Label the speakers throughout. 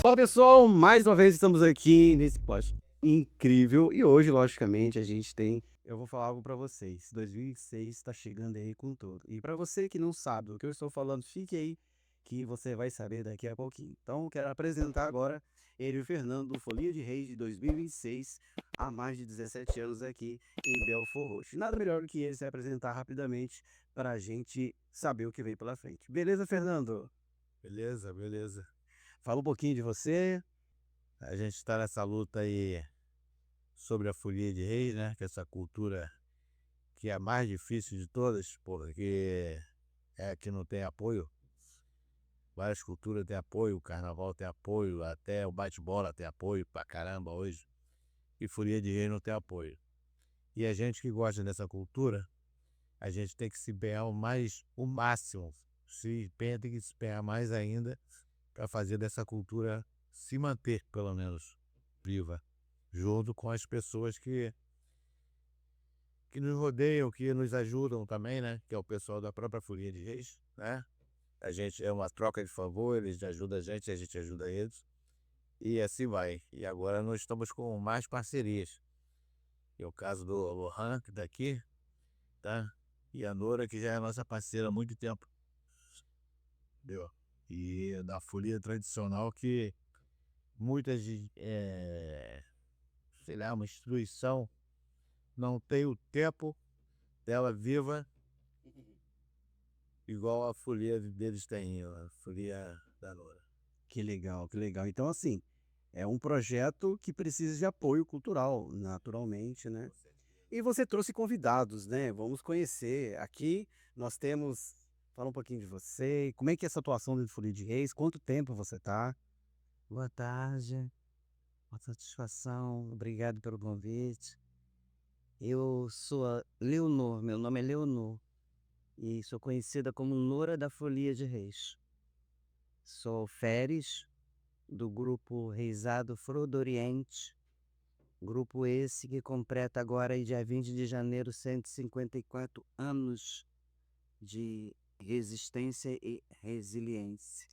Speaker 1: Fala pessoal, mais uma vez estamos aqui nesse post incrível e hoje, logicamente, eu vou falar algo para vocês. 2006 está chegando aí com tudo. E para você que não sabe o que eu estou falando, fique aí que você vai saber daqui a pouquinho. Então, quero apresentar agora ele, o Fernando, do Folia de Reis de 2026, há mais de 17 anos aqui em Belfort Roxo. Nada melhor do que ele se apresentar rapidamente para a gente saber o que vem pela frente. Beleza, Fernando?
Speaker 2: Beleza, beleza.
Speaker 1: Fala um pouquinho de você.
Speaker 2: A gente está nessa luta aí sobre a folia de reis, né? Que é essa cultura que é a mais difícil de todas, porque é a que não tem apoio. Várias culturas têm apoio, o carnaval tem apoio, até o bate-bola tem apoio pra caramba hoje. E folia de reis não tem apoio. E a gente que gosta dessa cultura, a gente tem que se empenhar o máximo. Se empenha, tem que se empenhar mais ainda para fazer dessa cultura se manter, pelo menos, viva, junto com as pessoas que nos rodeiam, que nos ajudam também, né? Que é o pessoal da própria Folia de Reis, né? A gente é uma troca de favor, eles ajudam a gente ajuda eles. E assim vai. E agora nós estamos com mais parcerias. Que é o caso do Lohan, que daqui, tá? E a Nora, que já é nossa parceira há muito tempo, entendeu? E da folia tradicional que muitas, sei lá, uma instituição não tem o tempo dela viva igual a folia deles tem, a folia da Loura.
Speaker 1: Que legal, que legal. Então, assim, é um projeto que precisa de apoio cultural, naturalmente, né?
Speaker 2: Com certeza.
Speaker 1: E você trouxe convidados, né? Vamos conhecer. Aqui nós temos. Fala um pouquinho de você. Como é que é essa atuação dentro do Folia de Reis? Quanto tempo você tá?
Speaker 3: Boa tarde, uma satisfação, obrigado pelo convite. Eu sou a Leonor, meu nome é Leonor, e sou conhecida como Loura da Folia de Reis. Sou Feres, do grupo Reisado Frodoriente, grupo esse que completa agora, aí, dia 20 de janeiro, 154 anos de resistência e resiliência.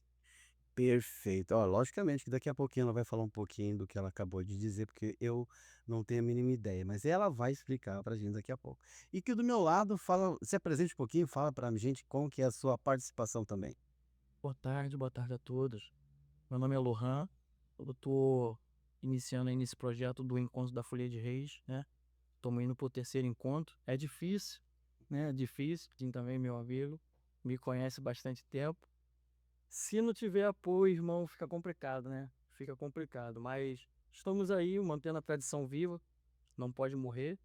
Speaker 1: Perfeito. Ó, logicamente que daqui a pouquinho ela vai falar um pouquinho do que ela acabou de dizer, porque eu não tenho a mínima ideia, mas ela vai explicar pra gente daqui a pouco. E que do meu lado fala, se apresente um pouquinho, fala pra gente como que é a sua participação também.
Speaker 3: Boa tarde a todos. Meu nome é Lohan, eu tô iniciando aí nesse projeto do Encontro da Folia de Reis, né? Estamos indo pro terceiro encontro. É difícil, né? É difícil. Tim também, meu amigo, me conhece há bastante tempo. Se não tiver apoio, irmão, fica complicado, né? Fica complicado. Mas estamos aí mantendo a tradição viva, não pode morrer,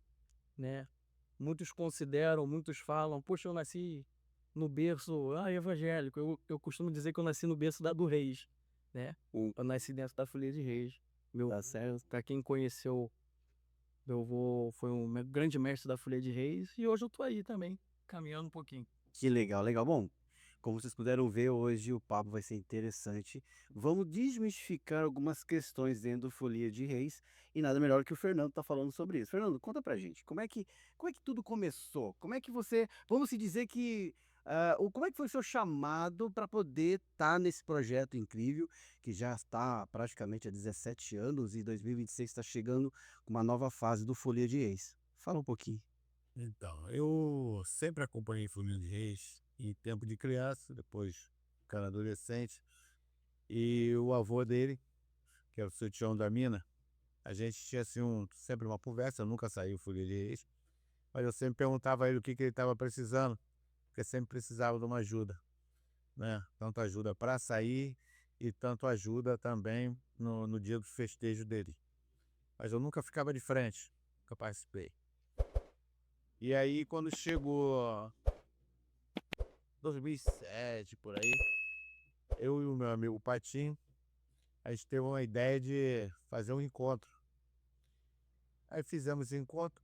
Speaker 3: né? Muitos consideram, muitos falam, poxa, eu nasci no berço, evangélico. Eu costumo dizer que eu nasci no berço do Reis, né? Eu nasci dentro da Folia de Reis. Meu,
Speaker 1: Tá certo?
Speaker 3: para quem conheceu, meu avô foi um grande mestre da Folia de Reis e hoje eu tô aí também, caminhando um pouquinho.
Speaker 1: Que legal, legal. Bom, como vocês puderam ver hoje, o papo vai ser interessante. Vamos desmistificar algumas questões dentro do Folia de Reis e nada melhor que o Fernando tá falando sobre isso. Fernando, conta pra gente, como é que tudo começou? Como é que você, vamos se dizer que, como é que foi o seu chamado para poder estar nesse projeto incrível que já está praticamente há 17 anos e 2026 está chegando com uma nova fase do Folia de Reis? Fala um pouquinho.
Speaker 2: Então, eu sempre acompanhei Folia de Reis em tempo de criança, depois ficando adolescente. E o avô dele, que é o seu Tião da Mina, a gente tinha assim, sempre uma conversa, nunca saiu Folia de Reis, mas eu sempre perguntava a ele o que ele estava precisando, porque sempre precisava de uma ajuda, né? Tanto ajuda para sair e tanto ajuda também no dia do festejo dele. Mas eu nunca ficava de frente, nunca participei. E aí, quando chegou 2007, por aí, eu e o meu amigo Patinho, a gente teve uma ideia de fazer um encontro. Aí fizemos esse encontro,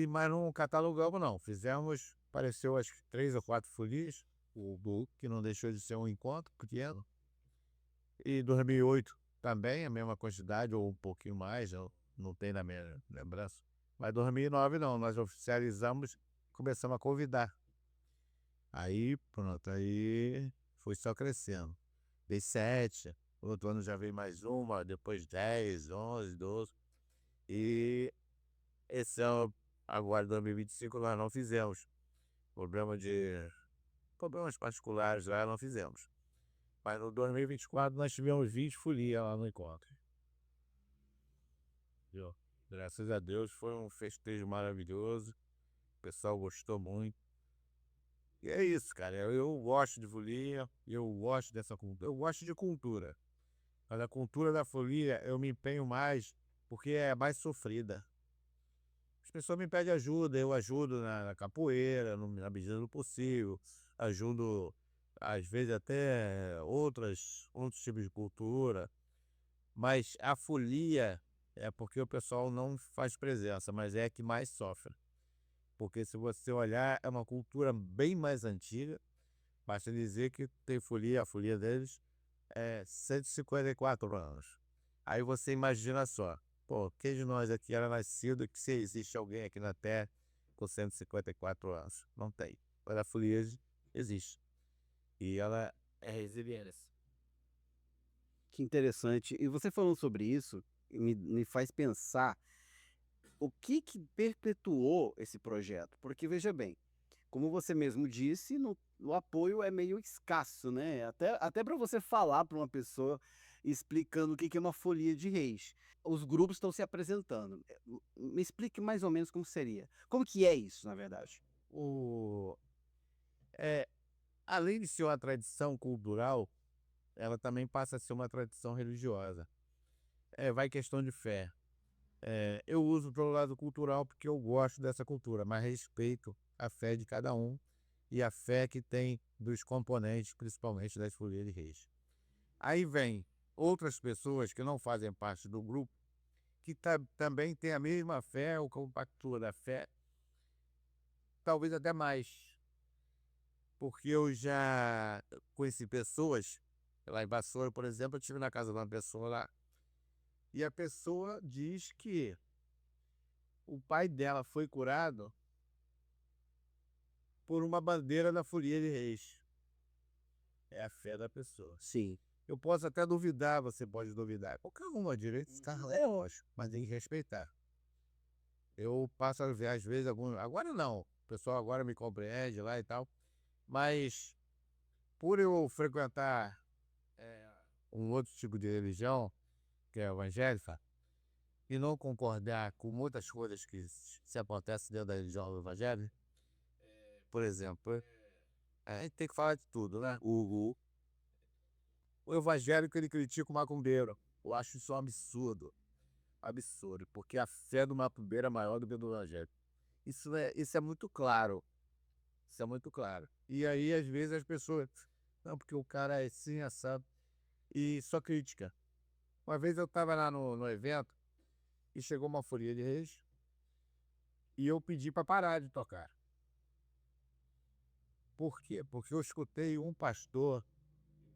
Speaker 2: mas não catalogamos não. Fizemos, apareceu acho que 3 ou 4 folias, que não deixou de ser um encontro pequeno. E 2008 também, a mesma quantidade, ou um pouquinho mais, eu não tenho na minha lembrança. Mas 2009 não, nós oficializamos, começamos a convidar. Aí, pronto, aí foi só crescendo. 2007. no outro ano já veio mais uma, depois 10, 11, 12. E esse ano, agora 2025, nós não fizemos. Problemas particulares lá, não fizemos. Mas no 2024 nós tivemos 20 folias lá no encontro. Viu? Graças a Deus foi um festejo maravilhoso. O pessoal gostou muito. E é isso, cara. Eu gosto de folia, eu gosto dessa cultura. Eu gosto de cultura. Mas a cultura da folia eu me empenho mais porque é mais sofrida. As pessoas me pedem ajuda, eu ajudo na capoeira, na medida do possível. Ajudo, às vezes, até outros tipos de cultura. Mas a folia é porque o pessoal não faz presença, mas é a que mais sofre. Porque se você olhar, é uma cultura bem mais antiga. Basta dizer que tem folia, a folia deles é 154 anos. Aí você imagina só, pô, quem de nós aqui era nascido que se existe alguém aqui na Terra com 154 anos? Não tem. Mas a folia existe. E ela é resiliência.
Speaker 1: Que interessante. E você falando sobre isso me faz pensar o que perpetuou esse projeto. Porque veja bem, como você mesmo disse, o apoio é meio escasso, né? Até para você falar para uma pessoa explicando o que é uma folia de reis. Os grupos estão se apresentando. Me explique mais ou menos como seria. Como que é isso, na verdade?
Speaker 2: O, é, Além de ser uma tradição cultural, ela também passa a ser uma tradição religiosa. Vai questão de fé. Eu uso pelo lado cultural porque eu gosto dessa cultura, mas respeito a fé de cada um e a fé que tem dos componentes, principalmente das folias de reis. Aí vem outras pessoas que não fazem parte do grupo, que também têm a mesma fé ou compactua da fé, talvez até mais. Porque eu já conheci pessoas, lá em Vassoura, por exemplo, eu estive na casa de uma pessoa lá, e a pessoa diz que o pai dela foi curado por uma bandeira da folia de reis. É a fé da pessoa.
Speaker 1: Sim.
Speaker 2: Eu posso até duvidar, você pode duvidar. Qualquer um, direito de estar é lógico, mas tem que respeitar. Eu passo a ver, às vezes, agora não, o pessoal agora me compreende lá e tal, mas por eu frequentar um outro tipo de religião, que é a evangélica, e não concordar com muitas coisas que se acontecem dentro da religião evangélica, por exemplo, a gente tem que falar de tudo, né? O evangélico, ele critica o macumbeiro. Eu acho isso um absurdo. Absurdo, porque a fé do macumbeiro é maior do que a do evangélico. Isso é muito claro. Isso é muito claro. E aí, às vezes, as pessoas. Não, porque o cara é assim, assado. E só crítica. Uma vez eu estava lá no evento e chegou uma folia de reis e eu pedi para parar de tocar. Por quê? Porque eu escutei um pastor,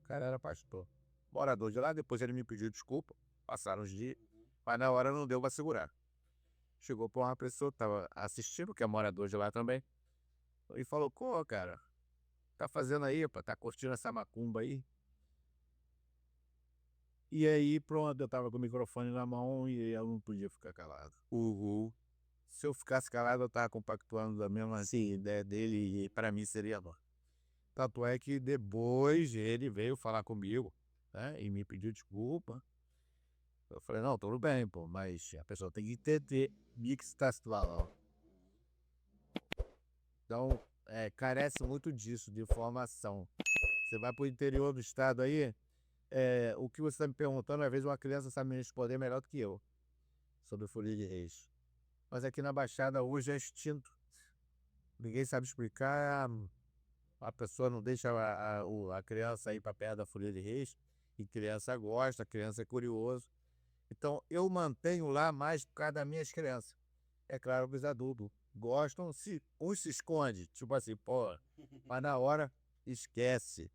Speaker 2: o cara era pastor, morador de lá, depois ele me pediu desculpa, passaram os dias, mas na hora não deu para segurar. Chegou para uma pessoa que estava assistindo, que é morador de lá também, e falou: pô, cara, tá fazendo aí, pô, tá curtindo essa macumba aí? E aí, pronto, eu tava com o microfone na mão e eu não podia ficar calado. Se eu ficasse calado, eu tava compactuando da mesma ideia dele e para mim seria bom. Tanto é que depois ele veio falar comigo, né, e me pediu desculpa. Eu falei: não, tudo bem, pô, mas a pessoa tem que entender o que está se falando. Então, carece muito disso, de informação. Você vai pro interior do estado aí, o que você está me perguntando, às vezes uma criança sabe me responder melhor do que eu sobre folia de reis. Mas aqui na Baixada hoje é extinto. Ninguém sabe explicar, a pessoa não deixa a criança ir para perto da folia de reis, e criança gosta, a criança é curioso. Então eu mantenho lá mais por causa das minhas crianças. É claro que os adultos gostam, uns se esconde, tipo assim, pô, mas na hora esquece.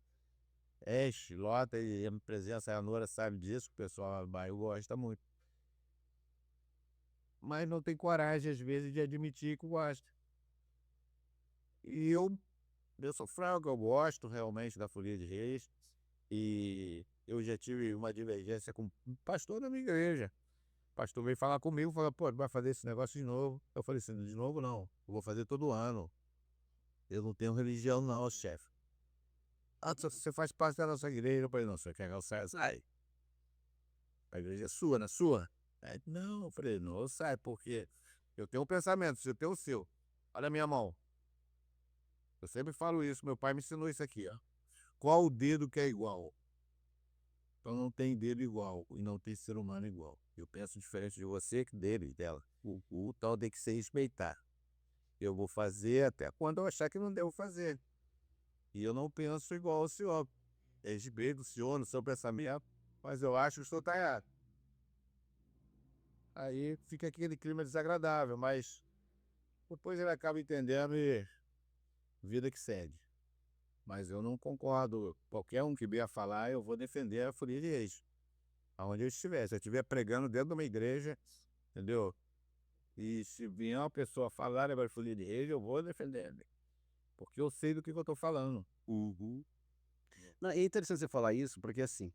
Speaker 2: Enche, lota e a presença, a Nora sabe disso, o pessoal do bairro gosta muito. Mas não tem coragem, às vezes, de admitir que gosta. E eu sou franco, eu gosto realmente da folia de reis. E eu já tive uma divergência com um pastor da minha igreja. O pastor veio falar comigo, falou, pô, vai fazer esse negócio de novo. Eu falei assim, de novo não, eu vou fazer todo ano. Eu não tenho religião não, chefe. Ah, você faz parte da nossa igreja. Eu falei, não, você quer que eu saia? Sai. A igreja é sua, não é sua? Aí, não, eu falei, não, eu saio, porque eu tenho um pensamento, você tem o seu. Olha a minha mão. Eu sempre falo isso, meu pai me ensinou isso aqui, ó. Qual o dedo que é igual? Então não tem dedo igual e não tem ser humano igual. Eu penso diferente de você, dele e dela. O tal tem que se respeitar. Eu vou fazer até quando eu achar que não devo fazer. E eu não penso igual ao senhor. Respeito o senhor no seu pensamento, mas eu acho que o senhor está errado. Aí fica aquele clima desagradável, mas depois ele acaba entendendo e vida que segue. Mas eu não concordo. Qualquer um que vier falar, eu vou defender a folia de reis. Aonde eu estiver. Se eu estiver pregando dentro de uma igreja, entendeu? E se vier uma pessoa falar sobre a folia de reis, eu vou defender. Porque eu sei do que eu estou falando.
Speaker 1: Uhum. Não, é interessante você falar isso, porque assim,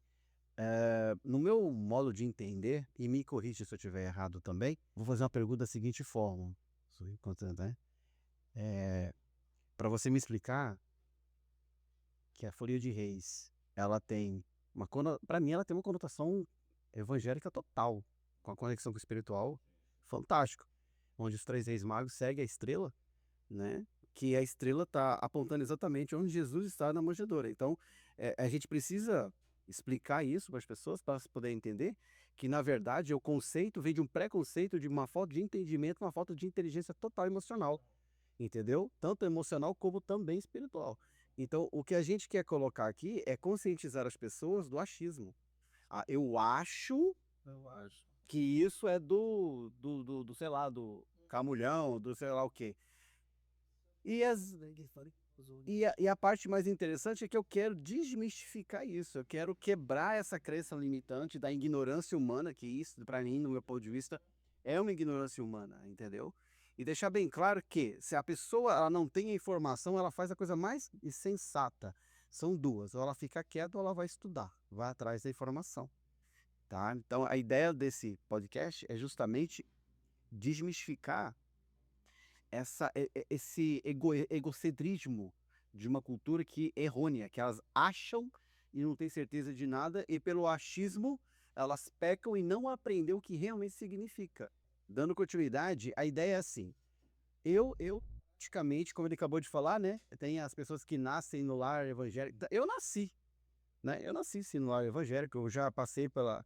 Speaker 1: no meu modo de entender, e me corrija se eu estiver errado também, vou fazer uma pergunta da seguinte forma, né? Para você me explicar que a Folia de Reis, ela tem para mim ela tem uma conotação evangélica total, com a conexão com o espiritual, fantástico, onde os três reis magos seguem a estrela, né? Que a estrela está apontando exatamente onde Jesus está na manjedoura. Então, a gente precisa explicar isso para as pessoas, para poderem entender que, na verdade, o conceito vem de um preconceito, de uma falta de entendimento, uma falta de inteligência total emocional, entendeu? Tanto emocional como também espiritual. Então, o que a gente quer colocar aqui é conscientizar as pessoas do achismo. Eu acho que isso é do sei lá, do Camulhão, do sei lá o quê. E a parte mais interessante é que eu quero desmistificar isso, eu quero quebrar essa crença limitante da ignorância humana, que isso, para mim, no meu ponto de vista, é uma ignorância humana, entendeu? E deixar bem claro que se a pessoa ela não tem a informação, ela faz a coisa mais insensata. São duas, ou ela fica quieta ou ela vai estudar, vai atrás da informação, tá? Então a ideia desse podcast é justamente desmistificar esse egocentrismo de uma cultura que é errônea, que elas acham e não têm certeza de nada, e pelo achismo elas pecam e não aprendem o que realmente significa. Dando continuidade, a ideia é assim, praticamente, como ele acabou de falar, né, tem as pessoas que nascem no lar evangélico, eu nasci, né, eu nasci sim, no lar evangélico, eu já passei pela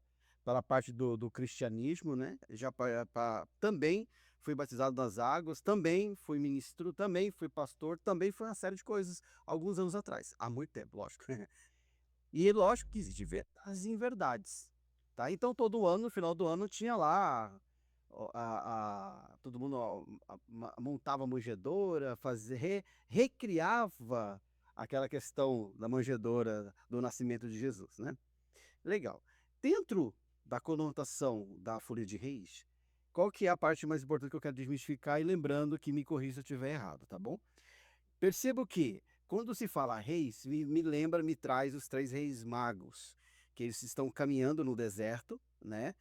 Speaker 1: parte do cristianismo, né, também fui batizado nas águas, também fui ministro, também fui pastor, também foi uma série de coisas, alguns anos atrás, há muito tempo, lógico. E lógico que existe verdades e inverdades, tá? Então todo ano, no final do ano, tinha lá, todo mundo montava a manjedoura, recriava aquela questão da manjedoura do nascimento de Jesus, né? Legal. Dentro da conotação da Folia de Reis, qual que é a parte mais importante que eu quero desmistificar? E lembrando que me corrija se eu estiver errado, tá bom? Percebo que quando se fala reis, me traz os três reis magos, que eles estão caminhando no deserto, né?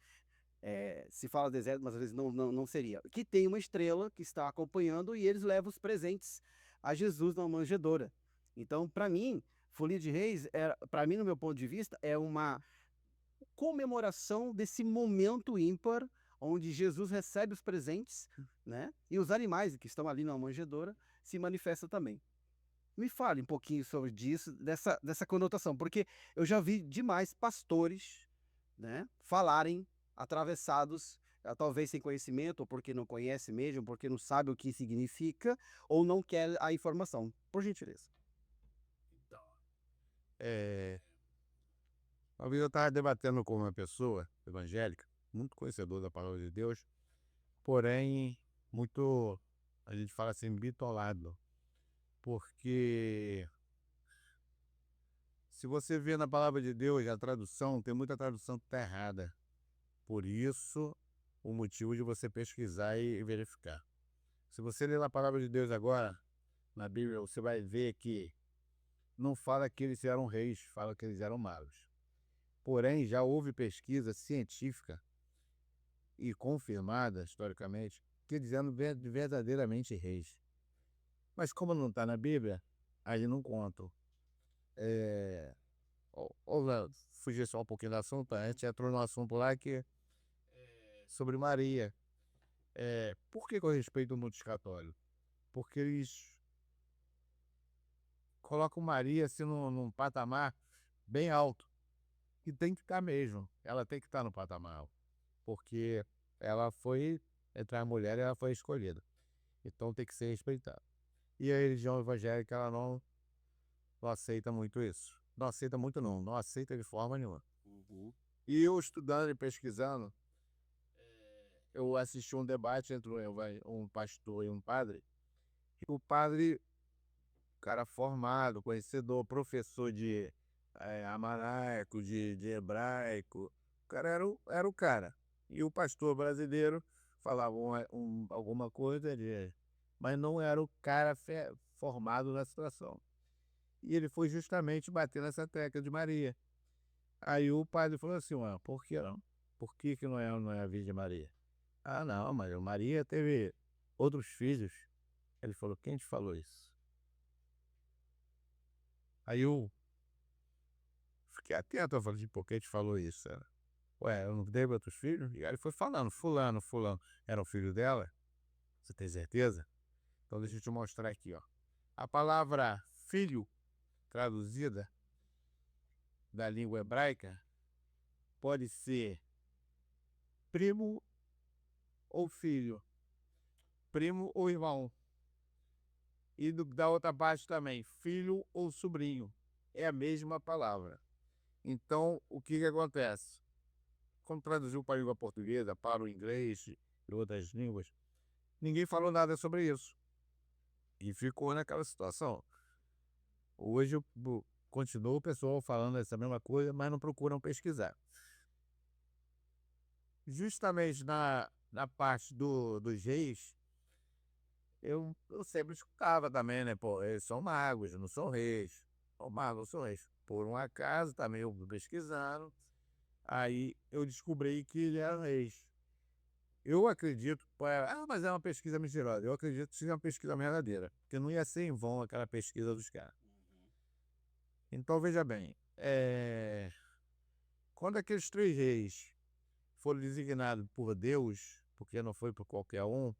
Speaker 1: Se fala deserto, mas às vezes não seria. Que tem uma estrela que está acompanhando e eles levam os presentes a Jesus na manjedoura. Então, para mim, Folia de Reis, para mim, no meu ponto de vista, é uma comemoração desse momento ímpar onde Jesus recebe os presentes, né? E os animais que estão ali na manjedoura se manifestam também. Me fale um pouquinho sobre disso, dessa conotação, porque eu já vi demais pastores, né, falarem atravessados, talvez sem conhecimento, ou porque não conhece mesmo, porque não sabe o que significa, ou não quer a informação. Por gentileza.
Speaker 2: É, uma vez eu estava debatendo com uma pessoa evangélica, muito conhecedor da palavra de Deus, porém, muito, a gente fala assim, bitolado. Porque se você vê na palavra de Deus, a tradução, tem muita tradução que está errada. Por isso, o motivo de você pesquisar e verificar. Se você ler a palavra de Deus agora, na Bíblia, você vai ver que não fala que eles eram reis, fala que eles eram magos. Porém, já houve pesquisa científica e confirmada historicamente que dizendo verdadeiramente reis. Mas como não está na Bíblia, aí não contam. Fugir só um pouquinho do assunto, a gente entrou no assunto lá que sobre Maria. Por que eu respeito muitos católicos? Porque eles colocam Maria assim num patamar bem alto. E tem que estar mesmo. Ela tem que estar no patamar alto. Porque ela foi, entre as mulheres, ela foi escolhida. Então tem que ser respeitada. E a religião evangélica, ela não aceita muito isso. Não aceita muito não, não aceita de forma nenhuma. E eu estudando e pesquisando, eu assisti um debate entre um pastor e um padre. E o padre, cara formado, conhecedor, professor de aramaico, de hebraico, o cara era o cara. E o pastor brasileiro falava alguma coisa, mas não era o cara formado na situação. E ele foi justamente bater nessa tecla de Maria. Aí o padre falou assim, por que não? Por que não é a Virgem Maria? Ah, não, mas Maria teve outros filhos. Ele falou, quem te falou isso? Aí eu fiquei atento, eu falei, por que te falou isso? Ué, eu não teve outros filhos? E aí ele foi falando, fulano, era o filho dela? Você tem certeza? Então deixa eu te mostrar aqui, ó. A palavra filho, traduzida da língua hebraica, pode ser primo ou filho, primo ou irmão. E da outra parte também, filho ou sobrinho. É a mesma palavra. Então, o que acontece? Quando traduziu para a língua portuguesa, para o inglês e outras línguas, ninguém falou nada sobre isso. E ficou naquela situação. Hoje continua o pessoal falando essa mesma coisa, mas não procuram pesquisar. Justamente na parte dos reis, eu sempre escutava também, né? Pô, eles são magos, não são reis. São magos, não são reis. Por um acaso, também eu pesquisando, aí eu descobri que ele era reis. Eu acredito, mas é uma pesquisa mentirosa. Eu acredito que seja uma pesquisa verdadeira, porque não ia ser em vão aquela pesquisa dos caras. Então, veja bem, quando aqueles 3 reis foram designados por Deus, porque não foi por qualquer um,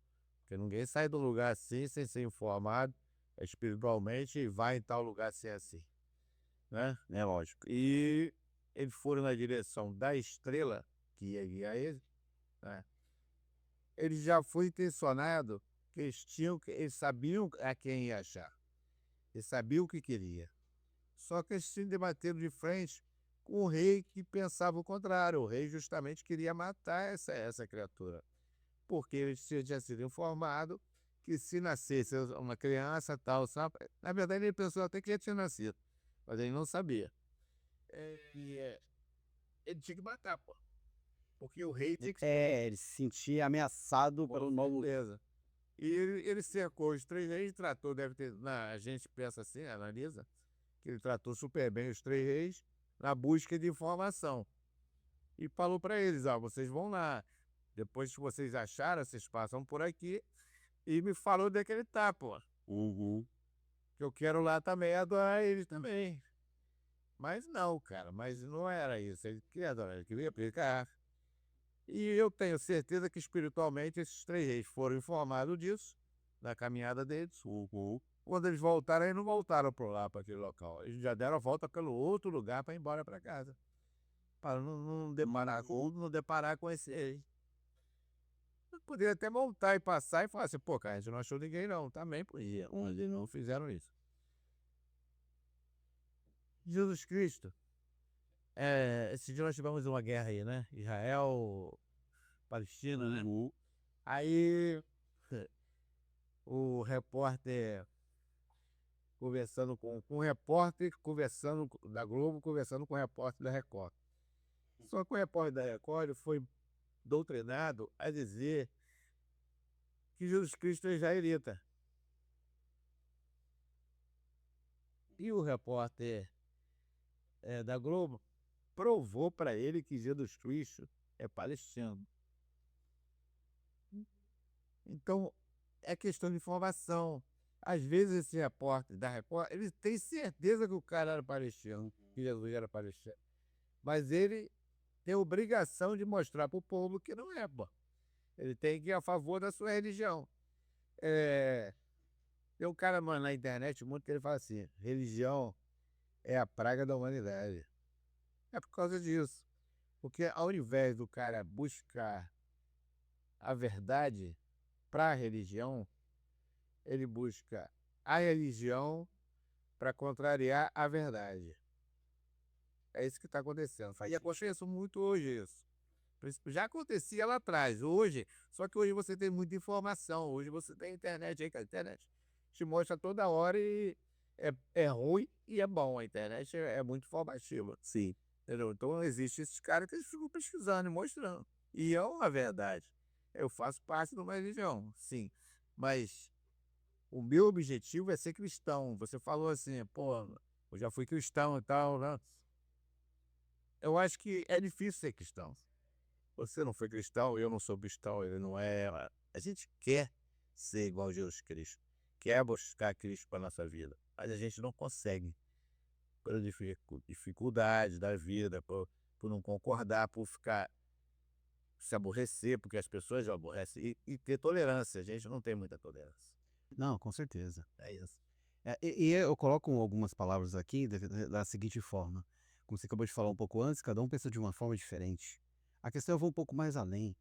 Speaker 2: porque ninguém sai do lugar assim sem ser informado espiritualmente e vai em tal lugar sem assim, né? É lógico. E eles foram na direção da estrela que ia guiar eles, né? Eles já foi intencionado que eles sabiam a quem ia achar, eles sabiam o que queria. Só que eles se debateram de frente com o rei que pensava o contrário. O rei justamente queria matar essa criatura, porque ele tinha sido informado que se nascesse uma criança tal, sabe? Na verdade ele pensou até que ele tinha nascido, mas ele não sabia. Ele tinha que matar, pô, porque o rei tinha que...
Speaker 1: Ele se sentia ameaçado pelo novo.
Speaker 2: Beleza. E ele cercou os 3 reis, tratou, deve ter, a gente pensa assim, analisa, que ele tratou super bem os 3 reis na busca de informação. E falou para eles, vocês vão lá, depois que vocês acharam, vocês passam por aqui, e me falou daquele pô. Que eu quero lá também adorar eles também. Mas não, cara, mas não era isso. Ele queria adorar, ele queria pecar. E eu tenho certeza que espiritualmente esses 3 reis foram informados disso, na caminhada deles. Quando eles voltaram, eles não voltaram para aquele local. Eles já deram a volta pelo outro lugar para ir embora para casa. Para não deparar com esse rei. Poderia até voltar e passar e falar assim, pô, cara, a gente não achou ninguém não. Também podia, mas eles não fizeram isso. Jesus Cristo. Esse dia nós tivemos uma guerra aí, né? Israel, Palestina, né? Aí o repórter conversando com o repórter, conversando da Globo, conversando com o repórter da Record. Só que o repórter da Record ele foi doutrinado a dizer que Jesus Cristo é israelita. E o repórter da Globo provou para ele que Jesus Cristo é palestino. Então, é questão de informação. Às vezes esse repórter da Record, ele tem certeza que o cara era palestino, que Jesus era palestino. Mas ele tem obrigação de mostrar para o povo que não é, pô. Ele tem que ir a favor da sua religião. Tem um cara, mano, na internet muito que ele fala assim: religião é a praga da humanidade. É por causa disso. Porque ao invés do cara buscar a verdade para a religião, ele busca a religião para contrariar a verdade. É isso que está acontecendo. E acontece muito hoje isso. Já acontecia lá atrás, hoje, só que hoje você tem muita informação, hoje você tem internet aí, que a internet te mostra toda hora e é ruim e é bom, a internet é muito informativa,
Speaker 1: Sim.
Speaker 2: entendeu? Então existe esses caras que eles ficam pesquisando e mostrando, e é uma verdade. Eu faço parte de uma religião, sim, mas o meu objetivo é ser cristão. Você falou assim, pô, eu já fui cristão e tal, né? Eu acho que é difícil ser cristão. Você não foi cristão, eu não sou cristão, ele não é. A gente quer ser igual a Jesus Cristo, quer buscar Cristo para nossa vida, mas a gente não consegue, por dificuldades da vida, por não concordar, por ficar se aborrecer, porque as pessoas já aborrecem, e ter tolerância. A gente não tem muita tolerância.
Speaker 1: Não, com certeza.
Speaker 2: É isso.
Speaker 1: E eu coloco algumas palavras aqui da seguinte forma: como você acabou de falar um pouco antes, cada um pensa de uma forma diferente. A questão eu vou um pouco mais além.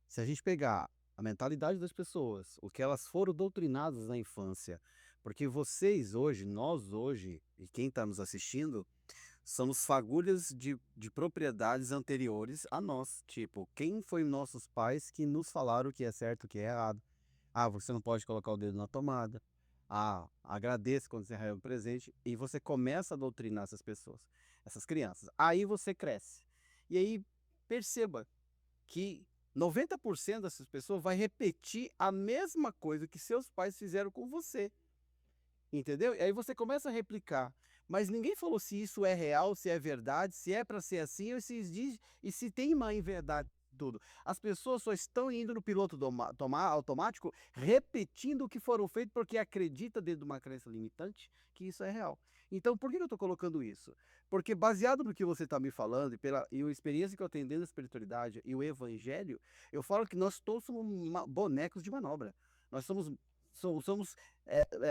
Speaker 1: Se a gente pegar a mentalidade das pessoas, o que elas foram doutrinadas na infância, porque vocês hoje, nós hoje, e quem está nos assistindo, somos fagulhas de propriedades anteriores a nós. Tipo, quem foi nossos pais que nos falaram o que é certo e o que é errado? Ah, você não pode colocar o dedo na tomada. Ah, agradeça quando você recebe um presente. E você começa a doutrinar essas pessoas, essas crianças. Aí você cresce. E aí perceba que 90% dessas pessoas vai repetir a mesma coisa que seus pais fizeram com você. Entendeu? E aí você começa a replicar. Mas ninguém falou se isso é real, se é verdade, se é para ser assim, ou se tem má em verdade tudo. As pessoas só estão indo no piloto automático, repetindo o que foram feitos porque acredita dentro de uma crença limitante que isso é real. Então, por que eu estou colocando isso? Porque baseado no que você está me falando e a experiência que eu tenho dentro da espiritualidade e o evangelho, eu falo que nós todos somos bonecos de manobra. Nós somos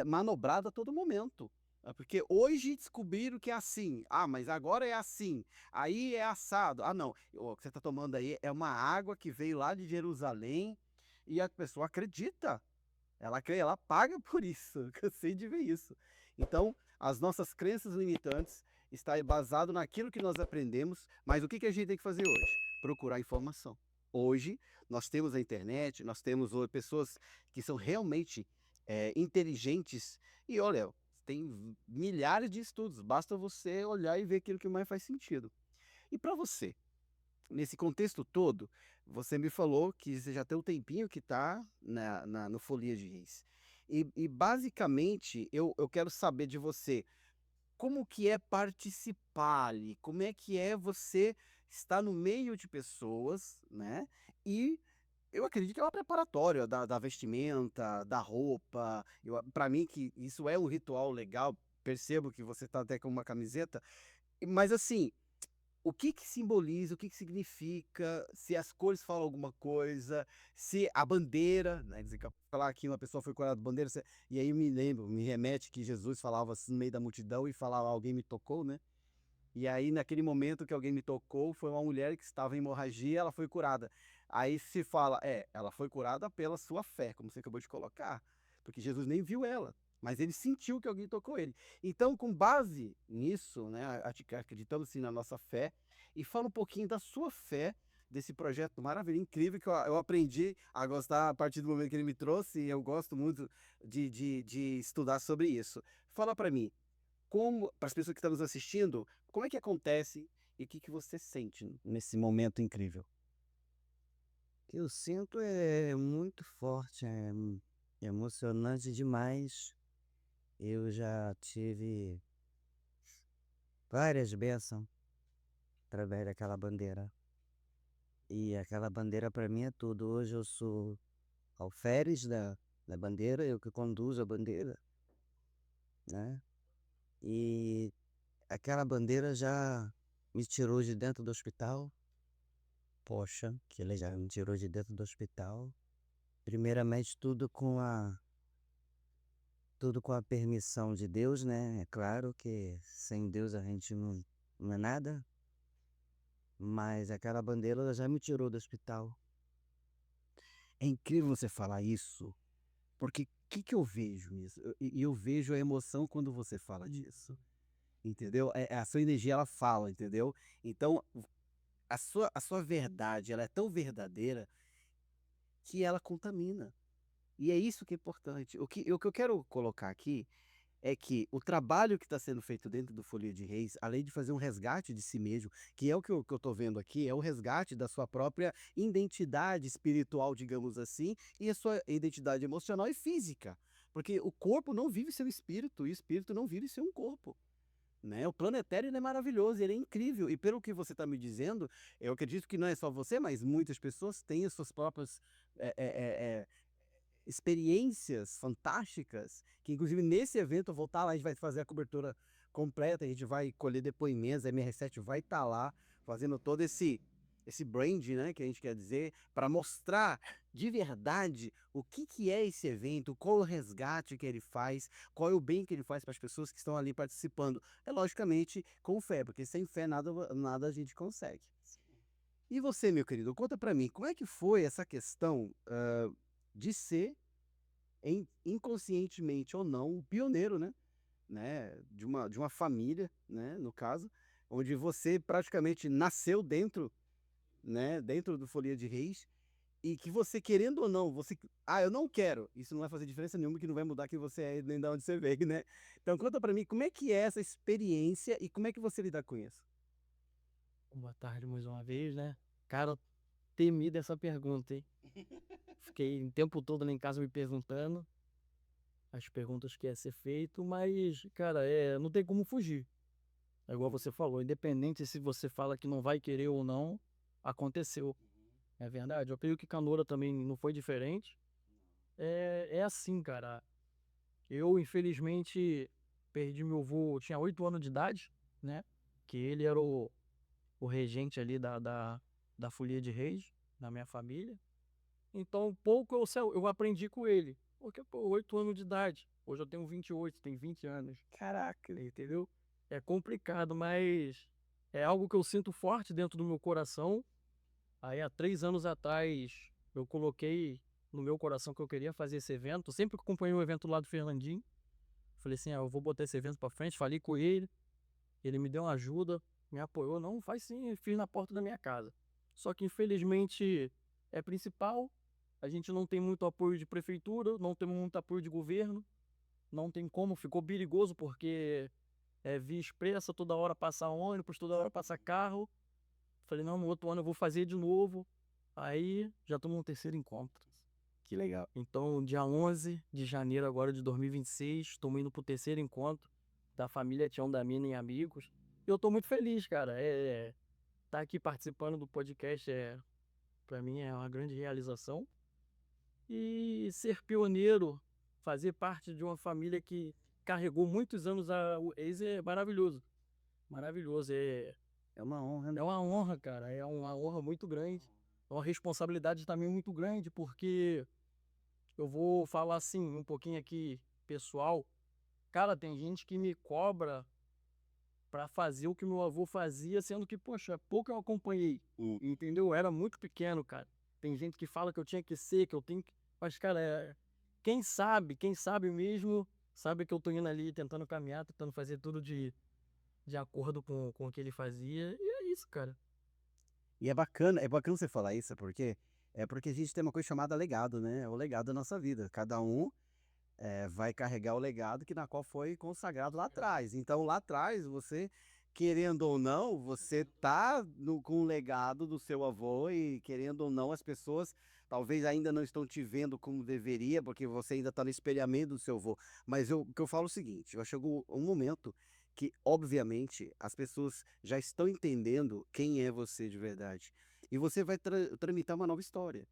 Speaker 1: manobrado a todo momento. Porque hoje descobriram que é assim. Ah, mas agora é assim. Aí é assado. Ah, não. O que você está tomando aí é uma água que veio lá de Jerusalém e a pessoa acredita. Ela paga por isso. Eu cansei de ver isso. Então, as nossas crenças limitantes estão baseadas naquilo que nós aprendemos. Mas o que a gente tem que fazer hoje? Procurar informação. Hoje, nós temos a internet, nós temos pessoas que são realmente inteligentes. E olha, tem milhares de estudos, basta você olhar e ver aquilo que mais faz sentido. E para você, nesse contexto todo, você me falou que você já tem um tempinho que está no Folia de Reis. E basicamente, eu quero saber de você, como que é participar ali? Como é que é você estar no meio de pessoas, né? E eu acredito que é uma preparatória da vestimenta, da roupa. Para mim que isso é um ritual legal. Percebo que você está até com uma camiseta, mas assim, o que que simboliza, o que que significa, se as cores falam alguma coisa, se a bandeira, né, dizer que falar que uma pessoa foi curada da bandeira, e aí me remete que Jesus falava assim no meio da multidão e falava, alguém me tocou, né? E aí, naquele momento que alguém me tocou, foi uma mulher que estava em hemorragia, ela foi curada. Aí se fala, ela foi curada pela sua fé, como você acabou de colocar, porque Jesus nem viu ela, mas ele sentiu que alguém tocou ele. Então, com base nisso, né, acreditando sim na nossa fé, e fala um pouquinho da sua fé, desse projeto maravilhoso, incrível, que eu aprendi a gostar a partir do momento que ele me trouxe, e eu gosto muito de estudar sobre isso. Fala para mim, como, para as pessoas que estão nos assistindo, como é que acontece e o que que você sente nesse momento incrível?
Speaker 4: Que eu sinto é muito forte, é emocionante demais. Eu já tive várias bênçãos através daquela bandeira. E aquela bandeira para mim é tudo. Hoje eu sou alferes da bandeira, eu que conduzo a bandeira, né? E aquela bandeira já me tirou de dentro do hospital. Poxa, que legal, me tirou de dentro do hospital. Primeiramente tudo com a permissão de Deus, né? É claro que sem Deus a gente não é nada, mas aquela bandeira ela já me tirou do hospital.
Speaker 1: É incrível você falar isso, porque o que que eu vejo nisso? Eu vejo a emoção quando você fala disso, entendeu? A sua energia ela fala, entendeu? Então, a sua verdade, ela é tão verdadeira que ela contamina. E é isso que é importante. O que eu quero colocar aqui é que o trabalho que está sendo feito dentro do Folia de Reis, além de fazer um resgate de si mesmo, que é o que eu estou vendo aqui, é o resgate da sua própria identidade espiritual, digamos assim, e a sua identidade emocional e física. Porque o corpo não vive sem o espírito, e o espírito não vive sem um corpo. Né? O plano etéreo ele é maravilhoso, ele é incrível. E pelo que você está me dizendo, eu acredito que não é só você, mas muitas pessoas têm as suas próprias é, é, é, é, experiências fantásticas, que inclusive nesse evento eu vou estar lá, a gente vai fazer a cobertura completa, a gente vai colher depoimentos, a MR7 vai estar lá fazendo todo esse brand, né, que a gente quer dizer, para mostrar de verdade o que é esse evento, qual o resgate que ele faz, qual é o bem que ele faz para as pessoas que estão ali participando. É logicamente com fé, porque sem fé nada a gente consegue. E você, meu querido, conta para mim, como é que foi essa questão de ser inconscientemente ou não, o pioneiro, né, de uma família, né, no caso, onde você praticamente nasceu dentro, né, dentro do Folia de Reis, e que você, querendo ou não, eu não quero, isso não vai fazer diferença nenhuma, que não vai mudar quem você é nem de onde você veio, né? Então conta pra mim, como é que é essa experiência e como é que você lida com isso?
Speaker 3: Boa tarde mais uma vez, né? Cara, temi dessa pergunta, hein? Fiquei o tempo todo lá em casa me perguntando as perguntas que ia ser feito, mas, cara, não tem como fugir. É igual você falou, independente se você fala que não vai querer ou não, aconteceu. É verdade. Eu creio que Canoura também não foi diferente. É assim, cara. Eu, infelizmente, perdi meu avô, eu tinha 8 anos de idade, né? Que ele era o regente ali da Folia de Reis, da minha família. Então, pouco eu aprendi com ele. Porque, pô, 8 anos de idade. Hoje eu tenho 28, tenho 20 anos. Caraca, entendeu? É complicado, mas é algo que eu sinto forte dentro do meu coração. Aí, há 3 anos atrás, eu coloquei no meu coração que eu queria fazer esse evento. Eu sempre acompanhei o evento lá do Fernandinho. Falei assim, eu vou botar esse evento pra frente. Falei com ele. Ele me deu uma ajuda, me apoiou. Não, faz sim, fiz na porta da minha casa. Só que, infelizmente, é principal. A gente não tem muito apoio de prefeitura, não tem muito apoio de governo, não tem como, ficou perigoso porque via expressa, toda hora passa ônibus, toda hora passa carro. Falei, não, no outro ano eu vou fazer de novo. Aí já estamos no terceiro encontro.
Speaker 1: Que legal.
Speaker 3: Então, dia 11 de janeiro agora de 2026, estamos indo pro terceiro encontro da família Tião da Mina e amigos. E eu tô muito feliz, cara. Tá aqui participando do podcast para mim é uma grande realização. E ser pioneiro, fazer parte de uma família que carregou muitos anos o ex é maravilhoso. Maravilhoso.
Speaker 4: É uma honra, né?
Speaker 3: É uma honra, cara. É uma honra muito grande. É uma responsabilidade também muito grande, porque eu vou falar assim, um pouquinho aqui pessoal. Cara, tem gente que me cobra pra fazer o que meu avô fazia, sendo que, poxa, pouco eu acompanhei. Entendeu? Eu era muito pequeno, cara. Tem gente que fala que eu tinha que ser, que eu tenho que. Mas, cara, quem sabe mesmo, sabe que eu tô indo ali tentando caminhar, tentando fazer tudo de acordo com o que ele fazia. E é isso, cara.
Speaker 1: E é bacana você falar isso, porque é porque a gente tem uma coisa chamada legado, né? É o legado da nossa vida. Cada um vai carregar o legado que na qual foi consagrado lá atrás. Então, lá atrás, você, querendo ou não, você tá com o legado do seu avô e, querendo ou não, as pessoas talvez ainda não estão te vendo como deveria, porque você ainda está no espelhamento do seu avô. Mas o que eu falo é o seguinte, chegou um momento que, obviamente, as pessoas já estão entendendo quem é você de verdade. E você vai tramitar uma nova história.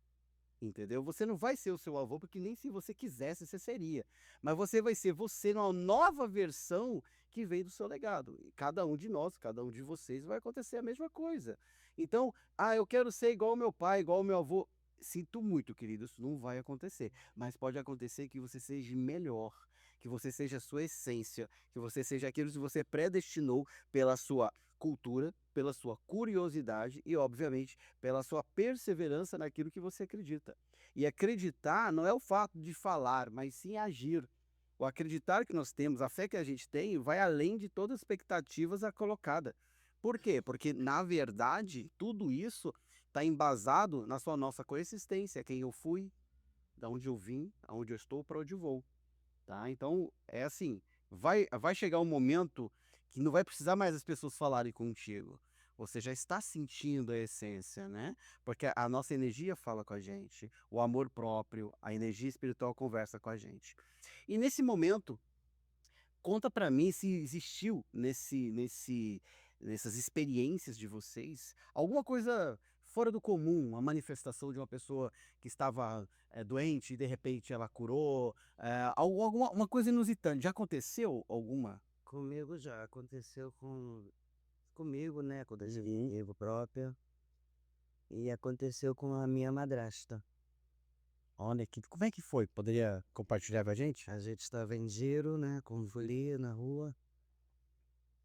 Speaker 1: Entendeu? Você não vai ser o seu avô, porque nem se você quisesse você seria. Mas você vai ser você numa nova versão que vem do seu legado. E cada um de nós, cada um de vocês vai acontecer a mesma coisa. Então, eu quero ser igual ao meu pai, igual ao meu avô. Sinto muito, querido, isso não vai acontecer. Mas pode acontecer que você seja melhor, que você seja a sua essência, que você seja aquilo que você predestinou pela sua cultura, pela sua curiosidade e, obviamente, pela sua perseverança naquilo que você acredita. E acreditar não é o fato de falar, mas sim agir. O acreditar que nós temos, a fé que a gente tem, vai além de todas as expectativas a colocada. Por quê? Porque, na verdade, tudo isso está embasado na sua nossa coexistência, quem eu fui, da onde eu vim, aonde eu estou, para onde eu vou. Tá? Então, é assim, vai chegar um momento que não vai precisar mais as pessoas falarem contigo. Você já está sentindo a essência, né? Porque a nossa energia fala com a gente, o amor próprio, a energia espiritual conversa com a gente. E nesse momento, conta pra mim se existiu nessas experiências de vocês alguma coisa fora do comum, uma manifestação de uma pessoa que estava doente e de repente ela curou, alguma uma coisa inusitante. Já aconteceu alguma?
Speaker 4: Comigo já aconteceu comigo, né, com
Speaker 1: Uhum.
Speaker 4: eu própria, e aconteceu com a minha madrasta.
Speaker 1: Olha, como é que foi? Poderia compartilhar com a gente?
Speaker 4: A gente estava em giro, né, com folia na rua.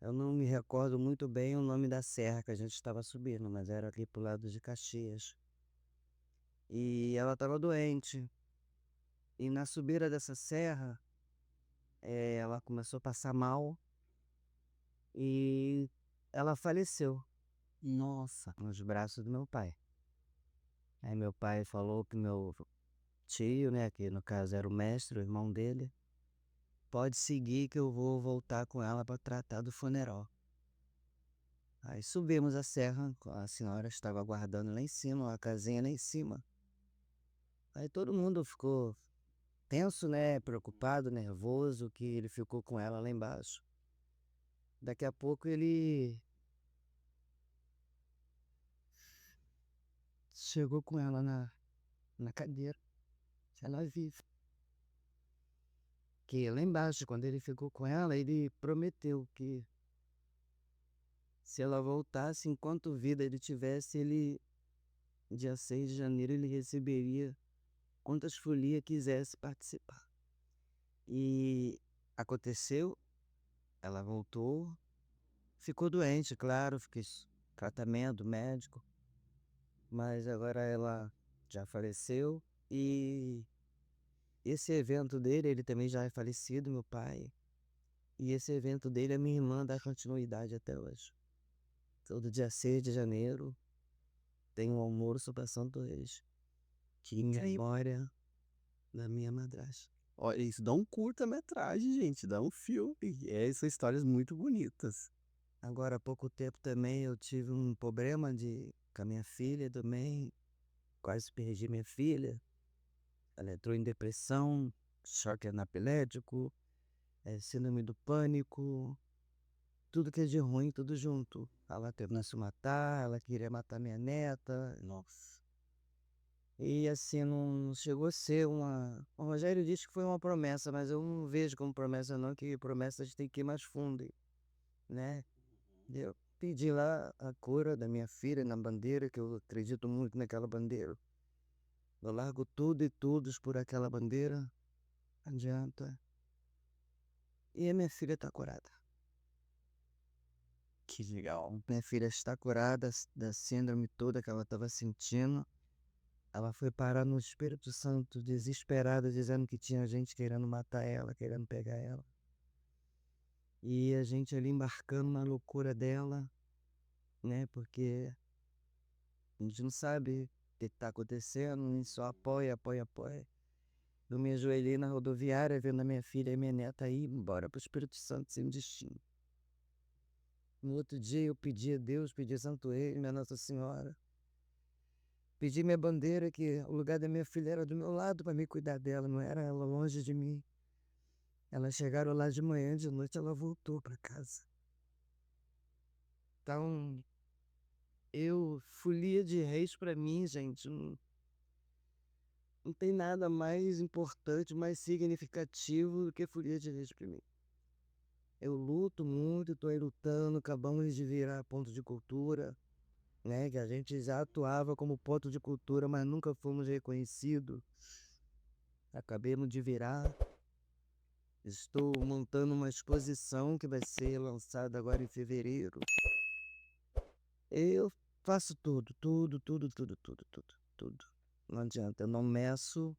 Speaker 4: Eu não me recordo muito bem o nome da serra que a gente estava subindo, mas era ali pro lado de Caxias. E ela estava doente. E na subida dessa serra, ela começou a passar mal e ela faleceu
Speaker 1: Nossa.
Speaker 4: nos braços do meu pai. Aí meu pai falou que meu tio, né, que no caso era o mestre, o irmão dele, pode seguir que eu vou voltar com ela para tratar do funeral. Aí subimos a serra, a senhora estava aguardando lá em cima, a casinha lá em cima. Aí todo mundo ficou tenso, né, preocupado, nervoso, que ele ficou com ela lá embaixo. Daqui a pouco ele chegou com ela na cadeira, ela vive. Que lá embaixo, quando ele ficou com ela, ele prometeu que se ela voltasse, enquanto vida ele tivesse, ele, dia 6 de janeiro, ele receberia quantas folias quisesse participar. E aconteceu, ela voltou, ficou doente, claro, fez tratamento médico, mas agora ela já faleceu e esse evento dele, ele também já é falecido, meu pai, e esse evento dele, a minha irmã dá continuidade até hoje. Todo dia 6 de janeiro tem um almoço para Santo Reis,
Speaker 1: Que
Speaker 4: em
Speaker 1: incrível.
Speaker 4: memória da minha madrasta.
Speaker 1: Olha, isso dá um curta-metragem, gente, dá um filme. São histórias muito bonitas.
Speaker 4: Agora há pouco tempo também eu tive um problema com a minha filha também, quase perdi minha filha. Ela entrou em depressão, choque anafilético, síndrome do pânico, tudo que é de ruim, tudo junto. Ela tentando se matar, ela queria matar minha neta.
Speaker 1: Nossa.
Speaker 4: E assim, não chegou a ser uma. O Rogério disse que foi uma promessa, mas eu não vejo como promessa, não, que promessa a gente tem que ir mais fundo, né? Eu pedi lá a cura da minha filha na bandeira, que eu acredito muito naquela bandeira. Eu largo tudo e todos por aquela bandeira, não adianta. E a minha filha está curada.
Speaker 1: Que legal.
Speaker 4: Minha filha está curada da síndrome toda que ela estava sentindo. Ela foi parar no Espírito Santo desesperada, dizendo que tinha gente querendo matar ela, querendo pegar ela. E a gente ali embarcando na loucura dela, né? Porque a gente não sabe o que está acontecendo, a gente só apoia, apoia, apoia. Eu me ajoelhei na rodoviária vendo a minha filha e minha neta ir embora para o Espírito Santo sem destino. No outro dia eu pedi a Deus, pedi a Santo Reis, minha Nossa Senhora. Pedi minha bandeira, que o lugar da minha filha era do meu lado para me cuidar dela, não era ela longe de mim. Elas chegaram lá de manhã, de noite ela voltou para casa. Então, folia de reis para mim, gente, não tem nada mais importante, mais significativo do que folia de reis para mim. Eu luto muito, estou aí lutando, acabamos de virar ponto de cultura, né? Que a gente já atuava como ponto de cultura, mas nunca fomos reconhecidos. Acabamos de virar. Estou montando uma exposição que vai ser lançada agora em fevereiro. Eu faço tudo, tudo, tudo, tudo, tudo, tudo, tudo. Não adianta, eu não meço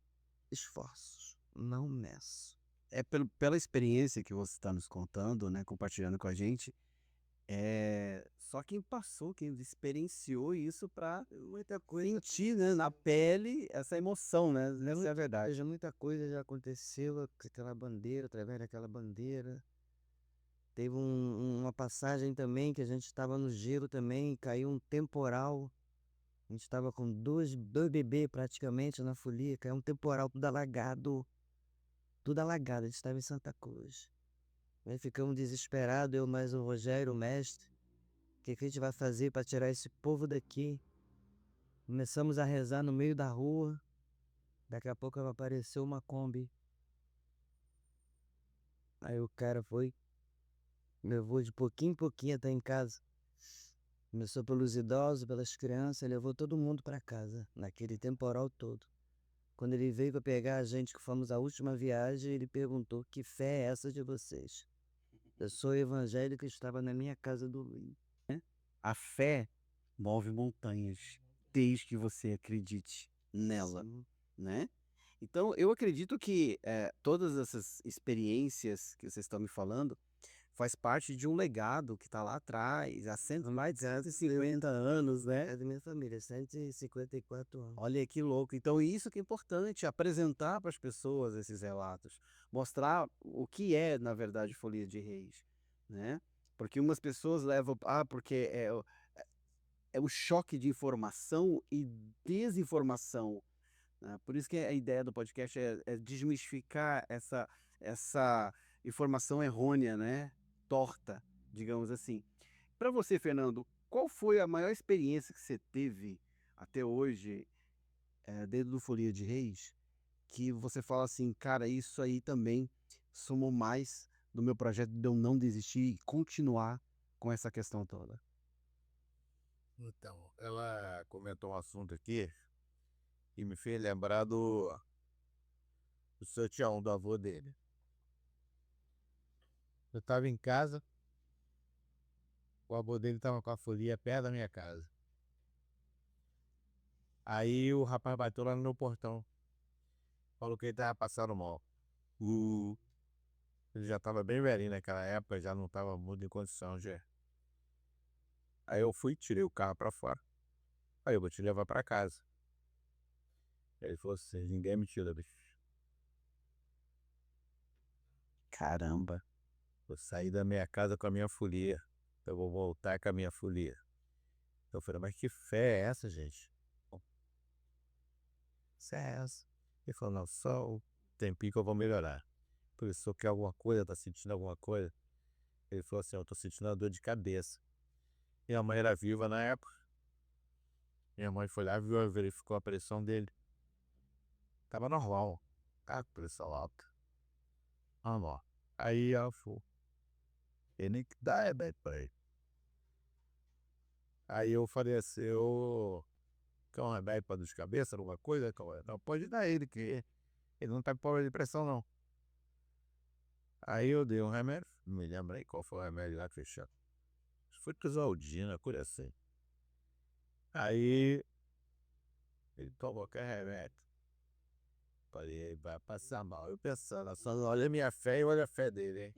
Speaker 4: esforços, não meço.
Speaker 1: Pela experiência que você está nos contando, né, compartilhando com a gente, só quem passou, quem experienciou isso para
Speaker 4: Muita coisa,
Speaker 1: sentir, né, na pele essa emoção, né? Essa é a verdade.
Speaker 4: veja, muita coisa já aconteceu com aquela bandeira, através daquela bandeira. Teve uma passagem também que a gente estava no gelo também, caiu um temporal. A gente estava com dois bebês praticamente na folia, caiu um temporal tudo alagado. Tudo alagado, a gente estava em Santa Cruz. Aí ficamos desesperados, eu mais o Rogério, o mestre. O que a gente vai fazer para tirar esse povo daqui? Começamos a rezar no meio da rua. Daqui a pouco apareceu uma Kombi. Aí o cara foi, levou de pouquinho em pouquinho até em casa. Começou pelos idosos, pelas crianças, levou todo mundo para casa, naquele temporal todo. Quando ele veio para pegar a gente que fomos a última viagem, ele perguntou: que fé é essa de vocês? Eu sou evangélico e estava na minha casa dormindo.
Speaker 1: A fé move montanhas, desde que você acredite nela,
Speaker 4: Sim.
Speaker 1: né? Então, eu acredito que todas essas experiências que vocês estão me falando faz parte de um legado que está lá atrás, há mais de 150 anos, né?
Speaker 4: É da minha família, 154 anos.
Speaker 1: Olha que louco. Então, isso que é importante, apresentar para as pessoas esses relatos, mostrar o que é, na verdade, Folia de Reis, né? Porque umas pessoas levam, porque é o choque de informação e desinformação, né? Por isso que a ideia do podcast é desmistificar essa informação errônea, né? Torta, digamos assim. Para você, Fernando, qual foi a maior experiência que você teve até hoje, dentro do Folia de Reis, que você fala assim, cara, isso aí também somou mais do meu projeto de eu não desistir e continuar com essa questão toda?
Speaker 2: Então, ela comentou um assunto aqui e me fez lembrar do seu Tião, do avô dele. Eu estava em casa, o avô dele estava com a folia perto da minha casa. Aí o rapaz bateu lá no meu portão, falou que ele estava passando mal. Ele já estava bem velhinho naquela época, já não estava muito em condição já. Aí eu fui e tirei o carro para fora. Aí eu vou te levar para casa. Ele falou assim: ninguém me tira, bicho.
Speaker 1: Caramba.
Speaker 2: Vou sair da minha casa com a minha folia. Eu vou voltar com a minha folia. Eu falei: mas que fé é essa, gente? Fé é essa? Ele falou: não, só o tempinho que eu vou melhorar. Por isso, quer alguma coisa, tá sentindo alguma coisa? Ele falou assim: eu tô sentindo uma dor de cabeça. Minha mãe era viva na época. Minha mãe foi lá, viu, verificou a pressão dele. Tava normal. Tá com pressão alta. Normal. Aí ela falou: ele que dá é bem pra ele. Aí eu falei assim: eu quer um remédio pra dor de cabeça, alguma coisa? Não, pode dar ele, que ele não tá com problema de pressão, não. Aí eu dei um remédio, não me lembro nem qual foi o remédio lá que fechou. Foi Trisaldina, coisa assim. Aí ele tomou aquele remédio. Falei: ele vai passar mal. Eu pensando, só olha a minha fé e olha a fé dele, hein?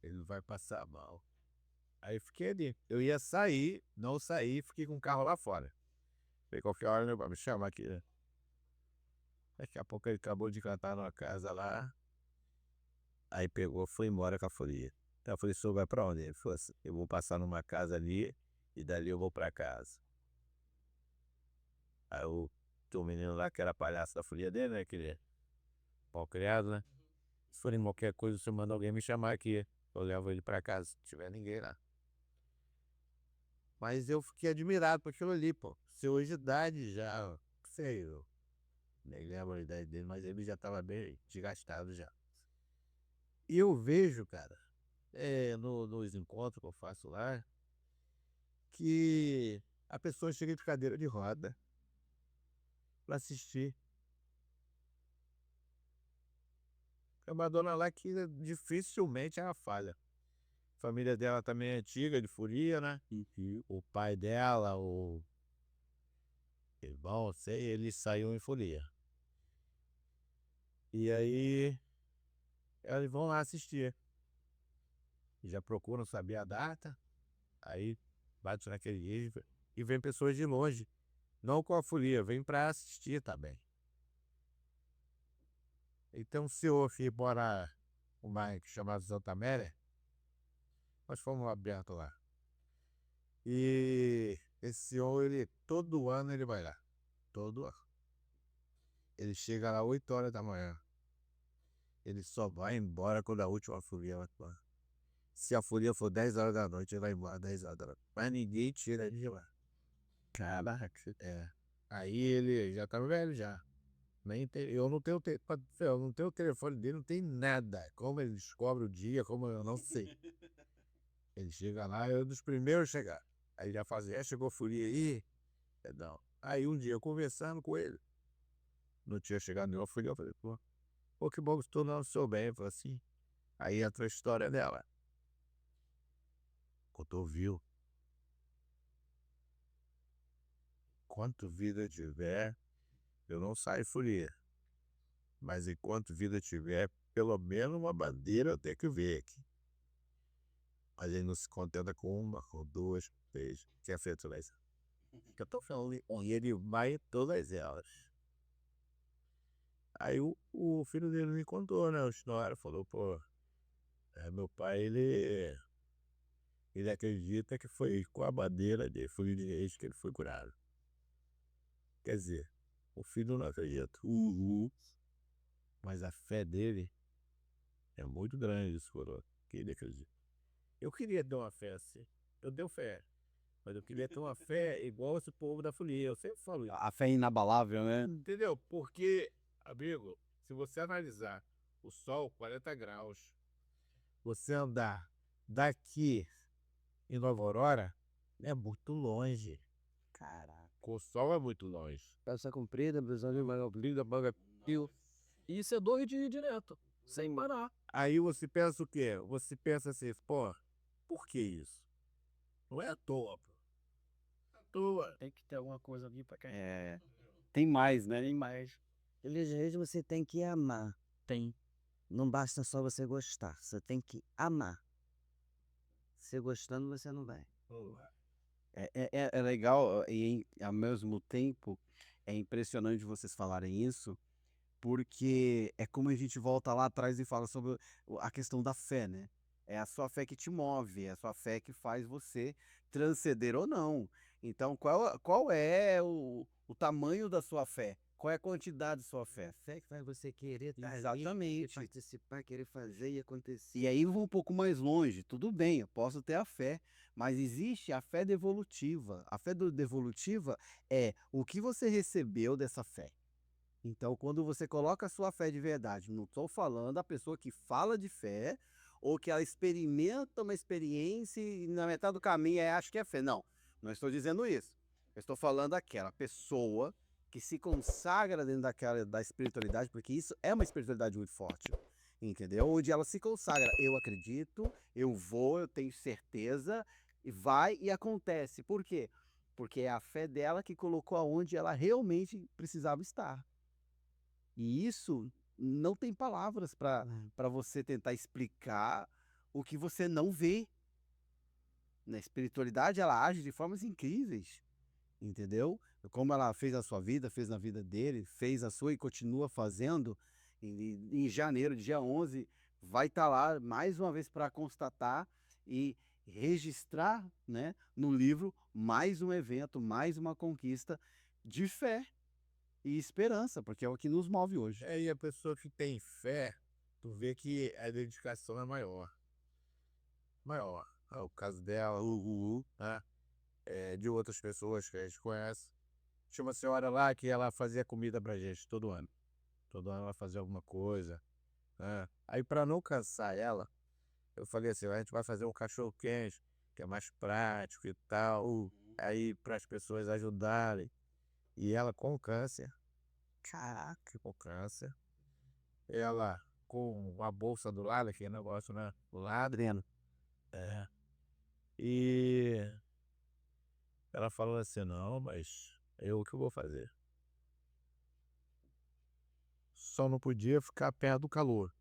Speaker 2: Ele vai passar mal. Aí fiquei ali. Eu ia sair, não saí, fiquei com o carro lá fora. Falei: qualquer hora ele vai me chamar aqui, né? Daqui a pouco ele acabou de cantar numa casa lá. Aí pegou, foi embora com a folia. Então eu falei: o senhor vai pra onde? Ele falou assim: eu vou passar numa casa ali e dali eu vou pra casa. Aí o menino lá, que era palhaço da folia dele, né? Aquele pau criado, né? Se for em qualquer coisa, você manda alguém me chamar aqui. Eu levo ele pra casa, se tiver ninguém lá. Mas eu fiquei admirado por aquilo ali, pô. Senhor de idade já, sei, eu nem lembro a idade dele, mas ele já tava bem desgastado já. E eu vejo, cara, nos encontros que eu faço lá, que a pessoa chega de cadeira de roda pra assistir. É uma dona lá que dificilmente ela falha. A família dela também é antiga, de Folia, né? O pai dela, o irmão, sei, eles saíram em Folia. E aí, eles vão lá assistir. Já procuram saber a data, aí bate naquele dia e vem pessoas de longe. Não com a Folia, vem pra assistir também. Então, o senhor que mora um bairro chamado Santa Amélia, nós fomos aberto lá. E esse senhor, ele, todo ano ele vai lá. Todo ano. Ele chega lá 8 horas da manhã. Ele só vai embora quando a última folia vai embora. Se a folia for 10 horas da noite, ele vai embora 10 horas da noite. Mas ninguém tira ele de lá. Caraca. É. Aí ele já tá velho já. Nem tem, eu não tenho eu não tenho o telefone dele, não tem nada. Como ele descobre o dia, como eu não sei. Ele chega lá, é um dos primeiros a chegar. Aí já fazia, chegou a folia aí? Não. Aí um dia eu conversando com ele, não tinha chegado nenhuma folia, eu falei, pô, que bom que tu não sou bem. Eu falei assim. Aí entra a história dela. Quando viu, quanto vida tiver, eu não saio folia. Mas enquanto vida tiver, pelo menos uma bandeira eu tenho que ver aqui. Mas ele não se contenta com uma, com duas, três, quer ser todas. Que eu tô falando, e ele vai em todas elas. Aí o filho dele me contou, né? A história, falou, pô, meu pai, ele acredita que foi com a bandeira de Folia de Reis que ele foi curado. Quer dizer, o filho não acredita. Mas a fé dele é muito grande, isso, coroa, que ele acredita. Eu queria ter uma fé assim. Eu tenho fé. Mas eu queria ter uma fé igual esse povo da folia. Eu sempre falo isso.
Speaker 1: A fé é inabalável, né?
Speaker 2: Entendeu? Porque, amigo, se você analisar o sol, 40 graus, você andar daqui em Nova Aurora, é muito longe.
Speaker 4: Caraca.
Speaker 2: O sol é muito longe.
Speaker 4: Calça comprida, blusão de manga comprida, manga fio.
Speaker 3: E isso é 2 dias direto, sem parar.
Speaker 2: Aí você pensa o quê? Você pensa assim, pô, por que isso? Não é à toa, pô. À toa.
Speaker 3: Tem que ter alguma coisa ali pra quem
Speaker 1: É. Tem mais, né?
Speaker 3: tem mais.
Speaker 4: Folia de Reis você tem que amar.
Speaker 3: Tem.
Speaker 4: Não basta só você gostar, você tem que amar. Se gostando, você não vai.
Speaker 1: É legal e ao mesmo tempo é impressionante vocês falarem isso, porque é como a gente volta lá atrás e fala sobre a questão da fé, né? É a sua fé que te move, é a sua fé que faz você transcender ou não. Então, qual é o tamanho da sua fé? Qual é a quantidade da sua fé?
Speaker 4: A fé que faz você querer estar ali,
Speaker 1: Exatamente.
Speaker 4: querer participar, querer fazer e acontecer.
Speaker 1: E aí vou um pouco mais longe. Tudo bem, eu posso ter a fé, mas existe a fé devolutiva. A fé devolutiva é o que você recebeu dessa fé. Então, quando você coloca a sua fé de verdade, não estou falando a pessoa que fala de fé ou que ela experimenta uma experiência e na metade do caminho acha que é fé. Não, não estou dizendo isso. Eu estou falando daquela pessoa que se consagra dentro da espiritualidade, porque isso é uma espiritualidade muito forte, entendeu? Onde ela se consagra. Eu acredito, eu vou, eu tenho certeza, e vai e acontece. Por quê? Porque é a fé dela que colocou aonde ela realmente precisava estar. E isso não tem palavras para você tentar explicar o que você não vê. Na espiritualidade, ela age de formas incríveis, entendeu? Como ela fez na sua vida, fez na vida dele, fez a sua e continua fazendo. Em janeiro, dia 11, vai estar lá mais uma vez para constatar e registrar, né, no livro mais um evento, mais uma conquista de fé e esperança, porque é o que nos move hoje.
Speaker 2: E a pessoa que tem fé, tu vê que a dedicação é maior. Maior. O caso dela, né? De outras pessoas que a gente conhece. Tinha uma senhora lá que ela fazia comida pra gente todo ano. Todo ano ela fazia alguma coisa, né? Aí para não cansar ela, eu falei assim, a gente vai fazer um cachorro quente, que é mais prático e tal. Aí para as pessoas ajudarem. E ela com câncer, caraca, com câncer. Ela com a bolsa do lado, aquele negócio, né? Do lado. É. E ela falou assim, não, mas eu o que eu vou fazer? Só não podia ficar perto do calor,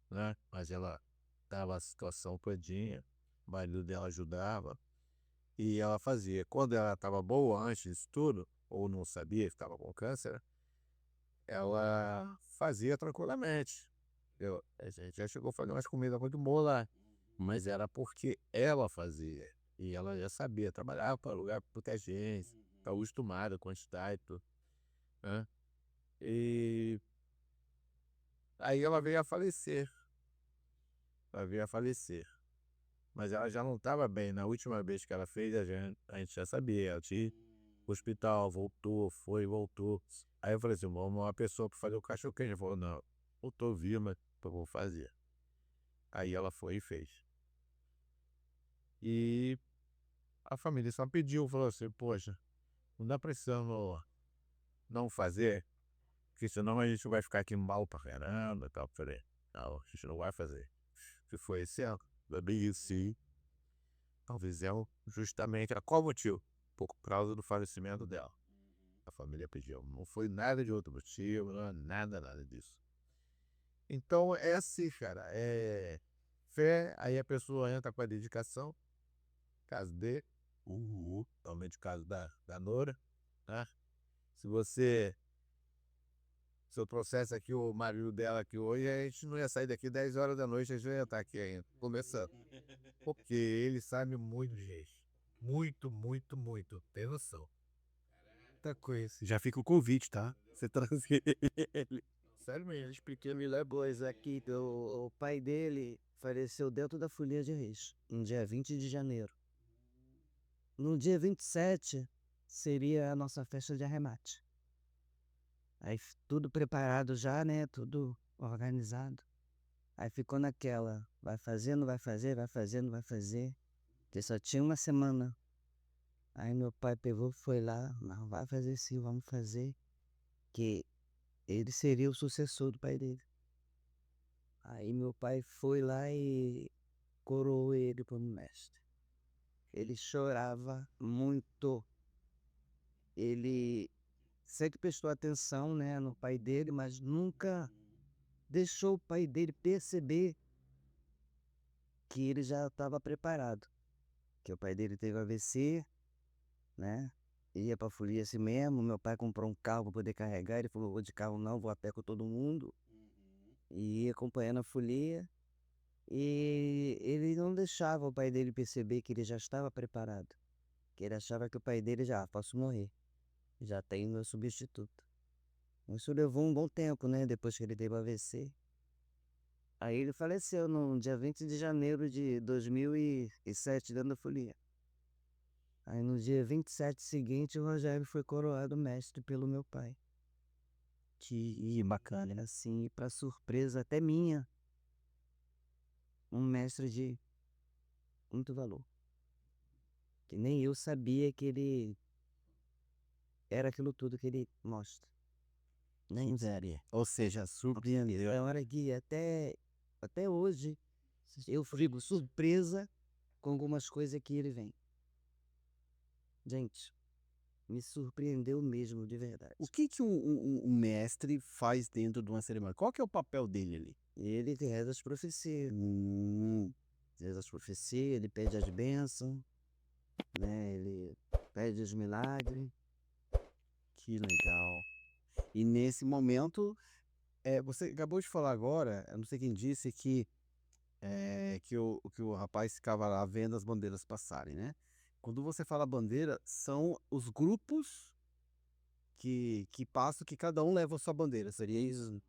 Speaker 2: né? Mas ela dava a situação todinha, o marido dela ajudava e ela fazia. Quando ela estava boa antes disso tudo, ou não sabia que estava com câncer, ela fazia tranquilamente. A gente já chegou a fazer umas comidas muito boas lá, mas era porque ela fazia. E ela já sabia, trabalhava para lugar muita gente, estava acostumada com a quantidade e tudo, né? E aí ela veio a falecer. Ela veio a falecer. Mas ela já não estava bem. Na última vez que ela fez, a gente já sabia. Ela tinha ido pro hospital, voltou, foi, voltou. Aí eu falei assim, vamos uma pessoa para fazer o cachorro quente. Ela falou, não, eu tô vivo, mas eu vou fazer. Aí ela foi e fez. E a família só pediu, falou assim, poxa, não dá precisando não fazer, porque senão a gente vai ficar aqui mal pra caramba e tal. Eu falei, não, a gente não vai fazer. Se foi esse ano, bem sim. Talvez justamente. Qual o motivo? Por causa do falecimento dela. A família pediu. Não foi nada de outro motivo, não é nada disso. Então é assim, cara. É fé, aí a pessoa entra com a dedicação. Caso de. Totalmente caso da Nora. Né? Se você. Se eu trouxesse aqui o marido dela aqui hoje, a gente não ia sair daqui 10 horas da noite, a gente ia estar aqui ainda, começando. Porque ele sabe muito, gente. Muito, muito, muito. Tem noção.
Speaker 1: Muita coisa. Já fica o convite, tá? Você trazer ele.
Speaker 3: Sério mesmo, expliquei
Speaker 4: Melhor coisa aqui, o pai dele faleceu dentro da Folia de Reis, no dia 20 de janeiro. No dia 27 seria a nossa festa de arremate. Aí tudo preparado já, né? Tudo organizado. Aí ficou naquela, vai fazer, não vai fazer, vai fazer, não vai fazer. Porque só tinha uma semana. Aí meu pai pegou, foi lá, não, vai fazer sim, vamos fazer. Que ele seria o sucessor do pai dele. Aí meu pai foi lá e coroou ele como mestre. Ele chorava muito. Ele sempre prestou atenção, né, no pai dele, mas nunca deixou o pai dele perceber que ele já estava preparado. Que o pai dele teve AVC, né? Ia pra folia assim mesmo. Meu pai comprou um carro para poder carregar. Ele falou: vou de carro não, vou a pé com todo mundo. E ia acompanhando a folia. E ele não deixava o pai dele perceber que ele já estava preparado. Que ele achava que o pai dele já, posso morrer. Já tem meu substituto. Isso levou um bom tempo, né? Depois que ele teve AVC. Aí ele faleceu no dia 20 de janeiro de 2007, dentro da folia. Aí no dia 27 seguinte, o Rogério foi coroado mestre pelo meu pai. Que bacana, assim, e pra surpresa até minha, um mestre de muito valor. Que nem eu sabia que ele era aquilo tudo que ele mostra. Nem sério.
Speaker 1: Ou seja, surpreendeu.
Speaker 4: É hora que até hoje eu fico surpresa com algumas coisas que ele vem. Gente, me surpreendeu mesmo, de verdade.
Speaker 1: O que que um mestre faz dentro de uma cerimônia? Qual que é o papel dele ali?
Speaker 4: Ele reza as profecias. Reza as profecias, ele pede as bênçãos, né? Ele pede os milagres.
Speaker 1: Que legal. E nesse momento, você acabou de falar agora, eu não sei quem disse que o rapaz ficava lá vendo as bandeiras passarem, né? Quando você fala bandeira, são os grupos que passam, que cada um leva a sua bandeira, seria isso?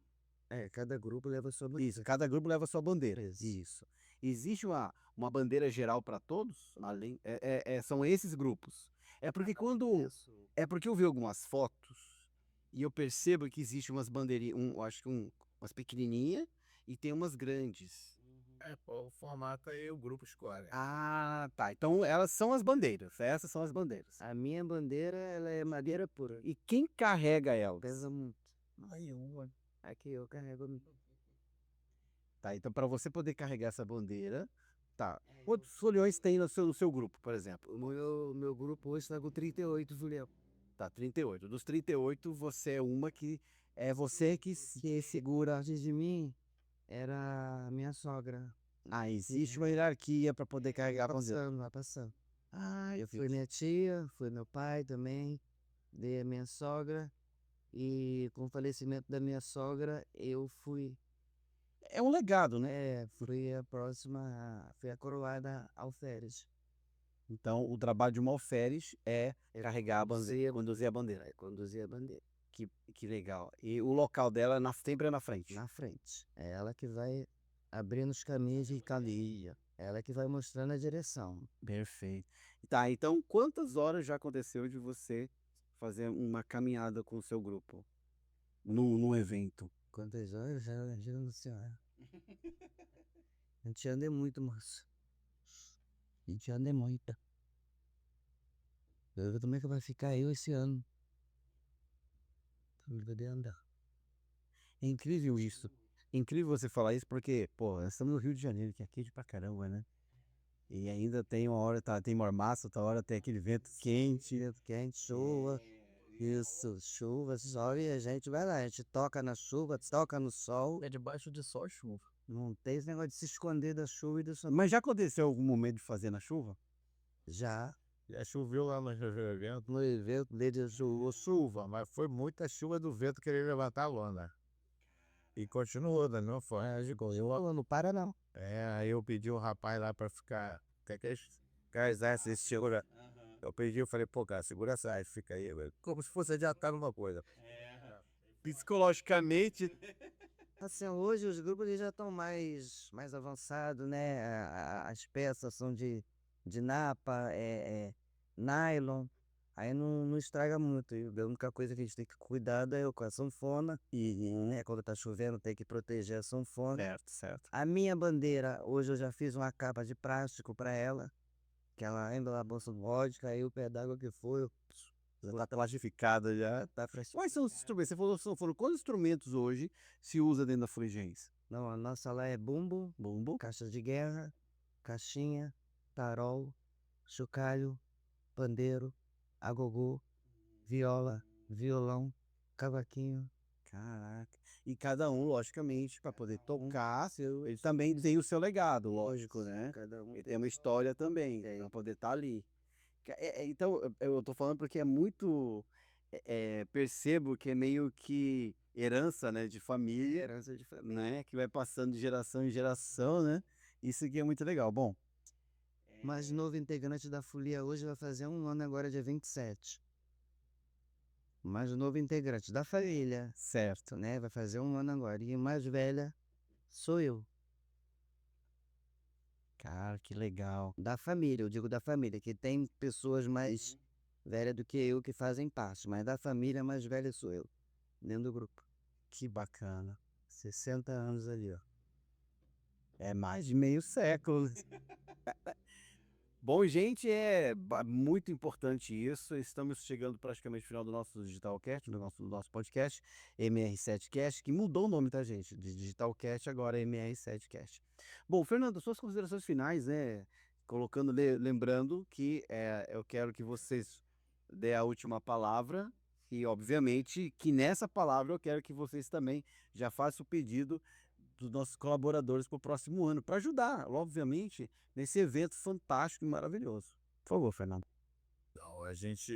Speaker 4: Cada grupo leva sua bandeira.
Speaker 1: Isso, cada grupo leva sua bandeira.
Speaker 4: Isso.
Speaker 1: Isso. Existe uma bandeira geral para todos? Além, são esses grupos. É porque quando. É porque eu vi algumas fotos e eu percebo que existe umas bandeirinhas, eu acho que umas pequenininhas e tem umas grandes.
Speaker 2: Pô, o formato aí o grupo escolhe.
Speaker 1: Ah, tá. Então elas são as bandeiras. Essas são as bandeiras.
Speaker 4: A minha bandeira, ela é madeira pura.
Speaker 1: E quem carrega elas?
Speaker 4: Pesa muito.
Speaker 3: Aí, uma.
Speaker 4: Aqui eu carrego.
Speaker 1: Tá, então para você poder carregar essa bandeira, tá. Quantos foliões tem no seu grupo, por exemplo?
Speaker 4: O meu grupo hoje está com 38, Julião.
Speaker 1: Tá, 38. Dos 38, você é uma que é você que
Speaker 4: Quem segura antes de mim era a minha sogra.
Speaker 1: existe uma hierarquia para poder carregar a bandeira.
Speaker 4: Vai passando.
Speaker 1: Ah, eu
Speaker 4: Foi minha tia, foi meu pai também, dei a minha sogra. E com o falecimento da minha sogra, eu fui,
Speaker 1: É um legado, né?
Speaker 4: fui a próxima, fui a coroada alferes.
Speaker 1: Então, o trabalho de uma alferes é carregar a bandeira, conduzir a bandeira.
Speaker 4: Conduzir a bandeira
Speaker 1: Que legal. E o local dela sempre é na frente.
Speaker 4: na frente. É ela que vai abrindo os caminhos de caminho. Ela que vai mostrando a direção.
Speaker 1: Perfeito. Tá, então quantas horas já aconteceu de você fazer uma caminhada com o seu grupo no evento?
Speaker 4: Quantas horas? Nossa Senhora. A gente anda é muito, moço. A gente anda é muito. Eu ver como é que vai ficar eu esse ano. Pra poder andar.
Speaker 1: É incrível isso. Incrível você falar isso porque, pô, nós estamos no Rio de Janeiro, que é quente pra caramba, né? E ainda tem uma hora, tem mormaço, outra hora tem aquele vento quente.
Speaker 4: Vento quente, chuva. Isso, chuva, sol e a gente vai lá. A gente toca na chuva, toca no sol.
Speaker 3: É debaixo de sol e chuva.
Speaker 4: Não tem esse negócio de se esconder da chuva e do sol.
Speaker 1: Mas já aconteceu algum momento de fazer na chuva?
Speaker 4: Já
Speaker 2: Já choveu lá no evento,
Speaker 4: no evento dele
Speaker 2: chuva, mas foi muita chuva do vento querer levantar a lona. E continuou da mesma forma.
Speaker 4: não para não.
Speaker 2: Aí eu pedi um rapaz lá pra ficar. Até que esse segura. Eu pedi, eu falei, pô, cara, segura essa aí, fica aí, velho. Como se fosse adiantar numa coisa.
Speaker 1: Psicologicamente.
Speaker 4: Assim, hoje os grupos eles já estão mais avançados, né? As peças são de napa, nylon. Aí não estraga muito. E a única coisa que a gente tem que cuidar é com a sanfona. E né, quando tá chovendo tem que proteger a sanfona.
Speaker 1: Certo, certo.
Speaker 4: A minha bandeira, hoje eu já fiz uma capa de plástico para ela. Que ela ainda na bolsa vodka, aí o pé d'água que foi,
Speaker 1: Ela tá plastificada já.
Speaker 4: tá fresco.
Speaker 1: Quais são os instrumentos? Você falou sanfona. Quantos instrumentos hoje se usa dentro da Fuligência?
Speaker 4: Não, a nossa lá é bumbo,
Speaker 1: Bumbo,
Speaker 4: caixa de guerra, caixinha, tarol, chocalho, pandeiro, agogô, viola, violão, cavaquinho.
Speaker 1: caraca. E cada um, logicamente, para poder tocar, ele também tem o seu legado, lógico, né?
Speaker 4: Cada um.
Speaker 1: Ele tem uma história também, para poder estar ali. Então, eu tô falando porque é muito. Percebo que é meio que herança, né, de família,
Speaker 4: Herança de família.
Speaker 1: né, que vai passando de geração em geração, né? Isso aqui é muito legal. Bom,
Speaker 4: Mais novo integrante da folia hoje vai fazer um ano agora, dia 27. Mais novo integrante da família,
Speaker 1: certo.
Speaker 4: né? Vai fazer um ano agora. E mais velha sou eu.
Speaker 1: Cara, que legal.
Speaker 4: Da família, eu digo da família, que tem pessoas mais velhas do que eu que fazem parte, mas da família mais velha sou eu, dentro do grupo.
Speaker 1: Que bacana.
Speaker 4: 60 anos ali, ó.
Speaker 1: É mais de meio século. Bom, gente, é muito importante isso. Estamos chegando praticamente no final do nosso Digitalcast, do nosso podcast, MR7Cast, que mudou o nome, tá, gente? De Digitalcast agora é MR7Cast. Bom, Fernando, suas considerações finais, né? Colocando, lembrando que eu quero que vocês dê a última palavra e, obviamente, que nessa palavra eu quero que vocês também já façam o pedido dos nossos colaboradores para o próximo ano, para ajudar, obviamente, nesse evento fantástico e maravilhoso. Por favor, Fernando.
Speaker 2: Então, a gente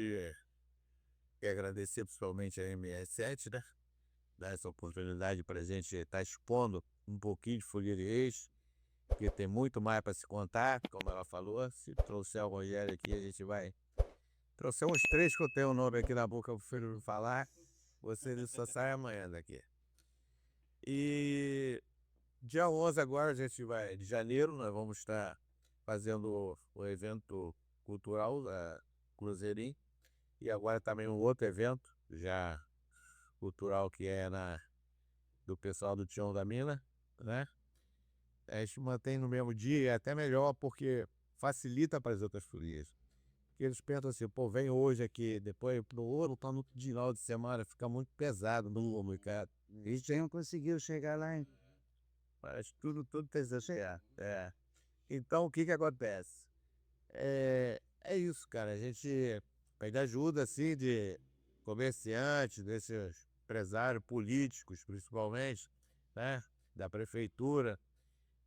Speaker 2: quer agradecer principalmente a MR7, né? Dar essa oportunidade para a gente estar expondo um pouquinho de Folia de Reis, porque tem muito mais para se contar, como ela falou. Se trouxer o Rogério aqui, a gente vai. Trouxer uns 3 que eu tenho o nome aqui na boca, eu prefiro não falar. Vocês só saem amanhã daqui. E dia 11 agora a gente vai, de janeiro, nós vamos estar fazendo o evento cultural da Cruzeirinho. E agora também um outro evento, já cultural, que é do pessoal do Tião da Mina, né? A gente mantém no mesmo dia, é até melhor porque facilita para as outras folias. Porque eles pensam assim, pô, vem hoje aqui, depois no outro, tá no final de semana, fica muito pesado no mercado.
Speaker 4: Eles já não conseguiu chegar lá, hein?
Speaker 2: Mas tudo precisa chegar. É. Então, o que que acontece? É isso, cara. A gente pede ajuda, assim, de comerciantes, desses empresários políticos, principalmente, né? Da prefeitura,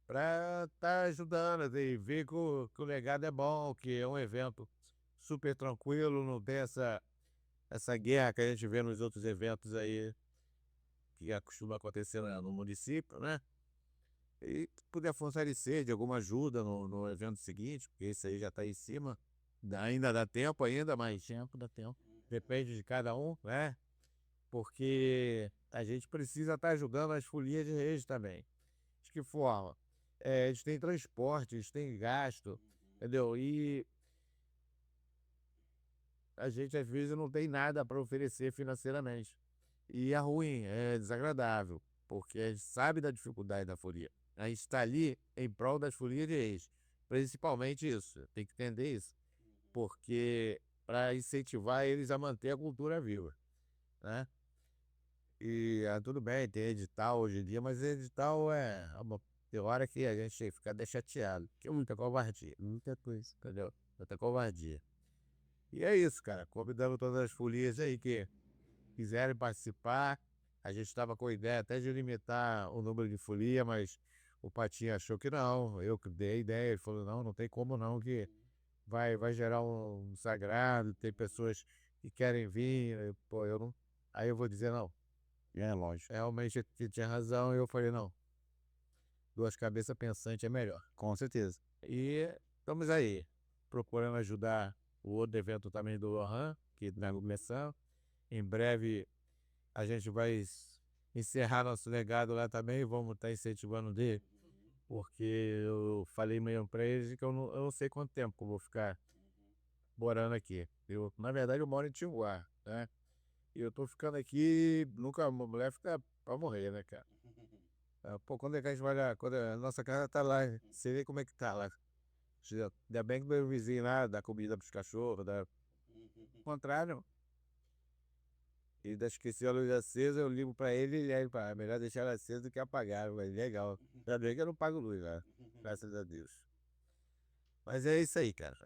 Speaker 2: para estar ajudando e ver que o legado é bom, que é um evento super tranquilo, não tem essa guerra que a gente vê nos outros eventos aí, que costuma acontecer no município, né? E puder fortalecer de alguma ajuda no evento seguinte, porque esse aí já está em cima. Ainda dá tempo ainda, mas
Speaker 3: Tempo, dá tempo.
Speaker 2: depende de cada um, né? Porque a gente precisa estar ajudando as folias de reis também. De que forma? Eles têm transporte, eles têm gasto, entendeu? E a gente às vezes não tem nada para oferecer financeiramente. E é ruim, é desagradável, porque a gente sabe da dificuldade da folia. A gente está ali em prol das folias de reis. Principalmente isso, tem que entender isso. Porque para incentivar eles a manter a cultura viva, né? E tudo bem, tem edital hoje em dia, mas edital tem hora que a gente fica até chateado, que é muita covardia,
Speaker 4: Muita coisa.
Speaker 2: entendeu? Muita covardia. E é isso, cara. Convidando todas as folias aí que quiserem participar. A gente estava com a ideia até de limitar o número de folia, mas o Patinho achou que não. Eu que dei a ideia, ele falou, não, não tem como não, que vai gerar um sagrado, tem pessoas que querem vir, pô, eu não. Aí eu vou dizer, não,
Speaker 1: É, lógico.
Speaker 2: realmente ele tinha razão, e eu falei, não, duas cabeças pensantes é melhor.
Speaker 1: Com certeza.
Speaker 2: E estamos aí, procurando ajudar o outro evento também do Lohan, que está começando. Em breve a gente vai encerrar nosso legado lá também, vamos estar incentivando dele, porque eu falei mesmo para eles que eu não sei quanto tempo que eu vou ficar morando aqui. Na verdade, eu moro em Tijuá, né? E eu tô ficando aqui, nunca, a mulher fica pra morrer, né, cara? Pô, quando é que a gente vai lá? Quando a nossa casa tá lá, você vê como é que tá lá. Ainda bem que meu vizinho lá dá comida pros cachorros, dá. Ao contrário, ele ainda esqueceu a luz acesa, eu ligo pra ele e ele fala, melhor deixar ela acesa do que apagar, mas legal. Ainda bem que eu não pago luz lá, graças a Deus. Mas é isso aí, cara.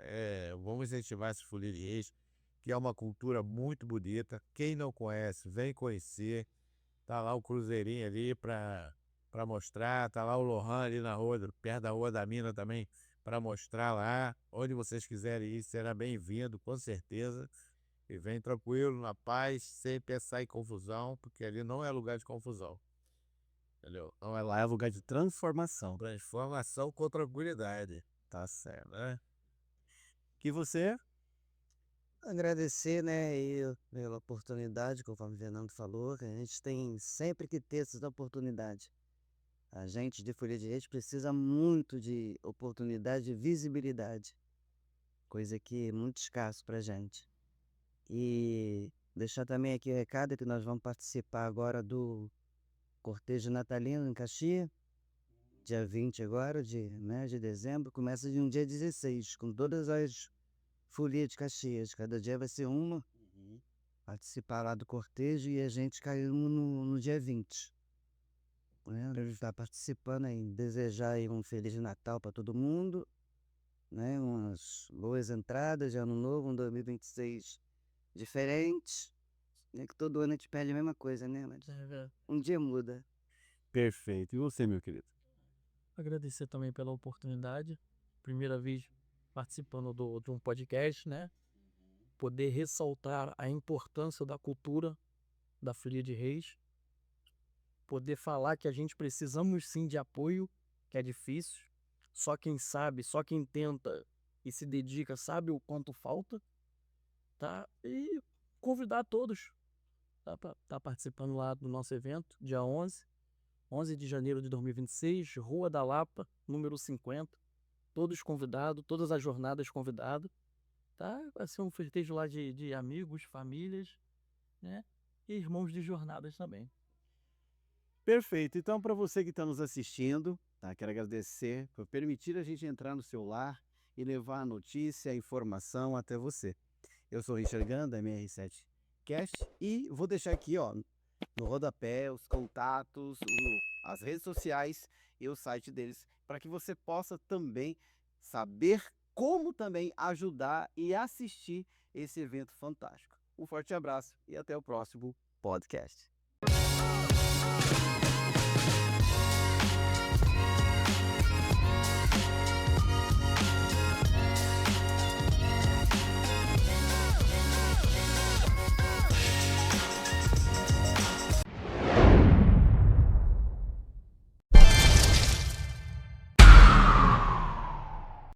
Speaker 2: Vamos incentivar esse folia de reis, que é uma cultura muito bonita. Quem não conhece, vem conhecer. Tá lá o Cruzeirinho ali pra mostrar. Tá lá o Lohan ali na rua, perto da Rua da Mina também, pra mostrar lá. Onde vocês quiserem ir, será bem-vindo, com certeza. E vem tranquilo, na paz, sem pensar em confusão, porque ali não é lugar de confusão. Entendeu? Não é
Speaker 1: Lá é lugar de transformação.
Speaker 2: transformação com tranquilidade,
Speaker 1: Tá certo.
Speaker 2: né?
Speaker 1: Que você?
Speaker 4: Agradecer, né, e pela oportunidade, conforme o Fernando falou, que a gente tem sempre que ter essas oportunidades. A gente de Folha de Redes precisa muito de oportunidade de visibilidade, coisa que é muito escasso para gente. E deixar também aqui o recado que nós vamos participar agora do cortejo natalino em Caxias, dia 20 agora, de dezembro, começa de um dia 16, com todas as folias de Caxias, cada dia vai ser uma, participar lá do cortejo e a gente caiu no dia 20. Né? Está participando aí, desejar aí um Feliz Natal para todo mundo, né? Umas boas entradas de ano novo, um 2026 diferente, né? Que todo ano a gente pede a mesma coisa, né? Mas um dia muda.
Speaker 1: Perfeito. E você, meu querido?
Speaker 3: Agradecer também pela oportunidade. Primeira vez participando de um podcast, né? Poder ressaltar a importância da cultura da Folia de Reis. Poder falar que a gente precisamos sim de apoio, que é difícil. Só quem sabe, só quem tenta e se dedica sabe o quanto falta, tá? E convidar todos, tá? Para estar participando lá do nosso evento, dia 11. 11 de janeiro de 2026, Rua da Lapa, número 50. Todos convidados, todas as jornadas convidados. Tá? Vai ser um festejo lá de amigos, famílias, né? E irmãos de jornadas também.
Speaker 1: Perfeito. Então, para você que está nos assistindo, tá? Quero agradecer por permitir a gente entrar no seu lar e levar a notícia, a informação até você. Eu sou o Richard Ganda, MR7 Cast, e vou deixar aqui, ó, no rodapé, os contatos, as redes sociais e o site deles, para que você possa também saber como também ajudar e assistir esse evento fantástico. Um forte abraço e até o próximo podcast.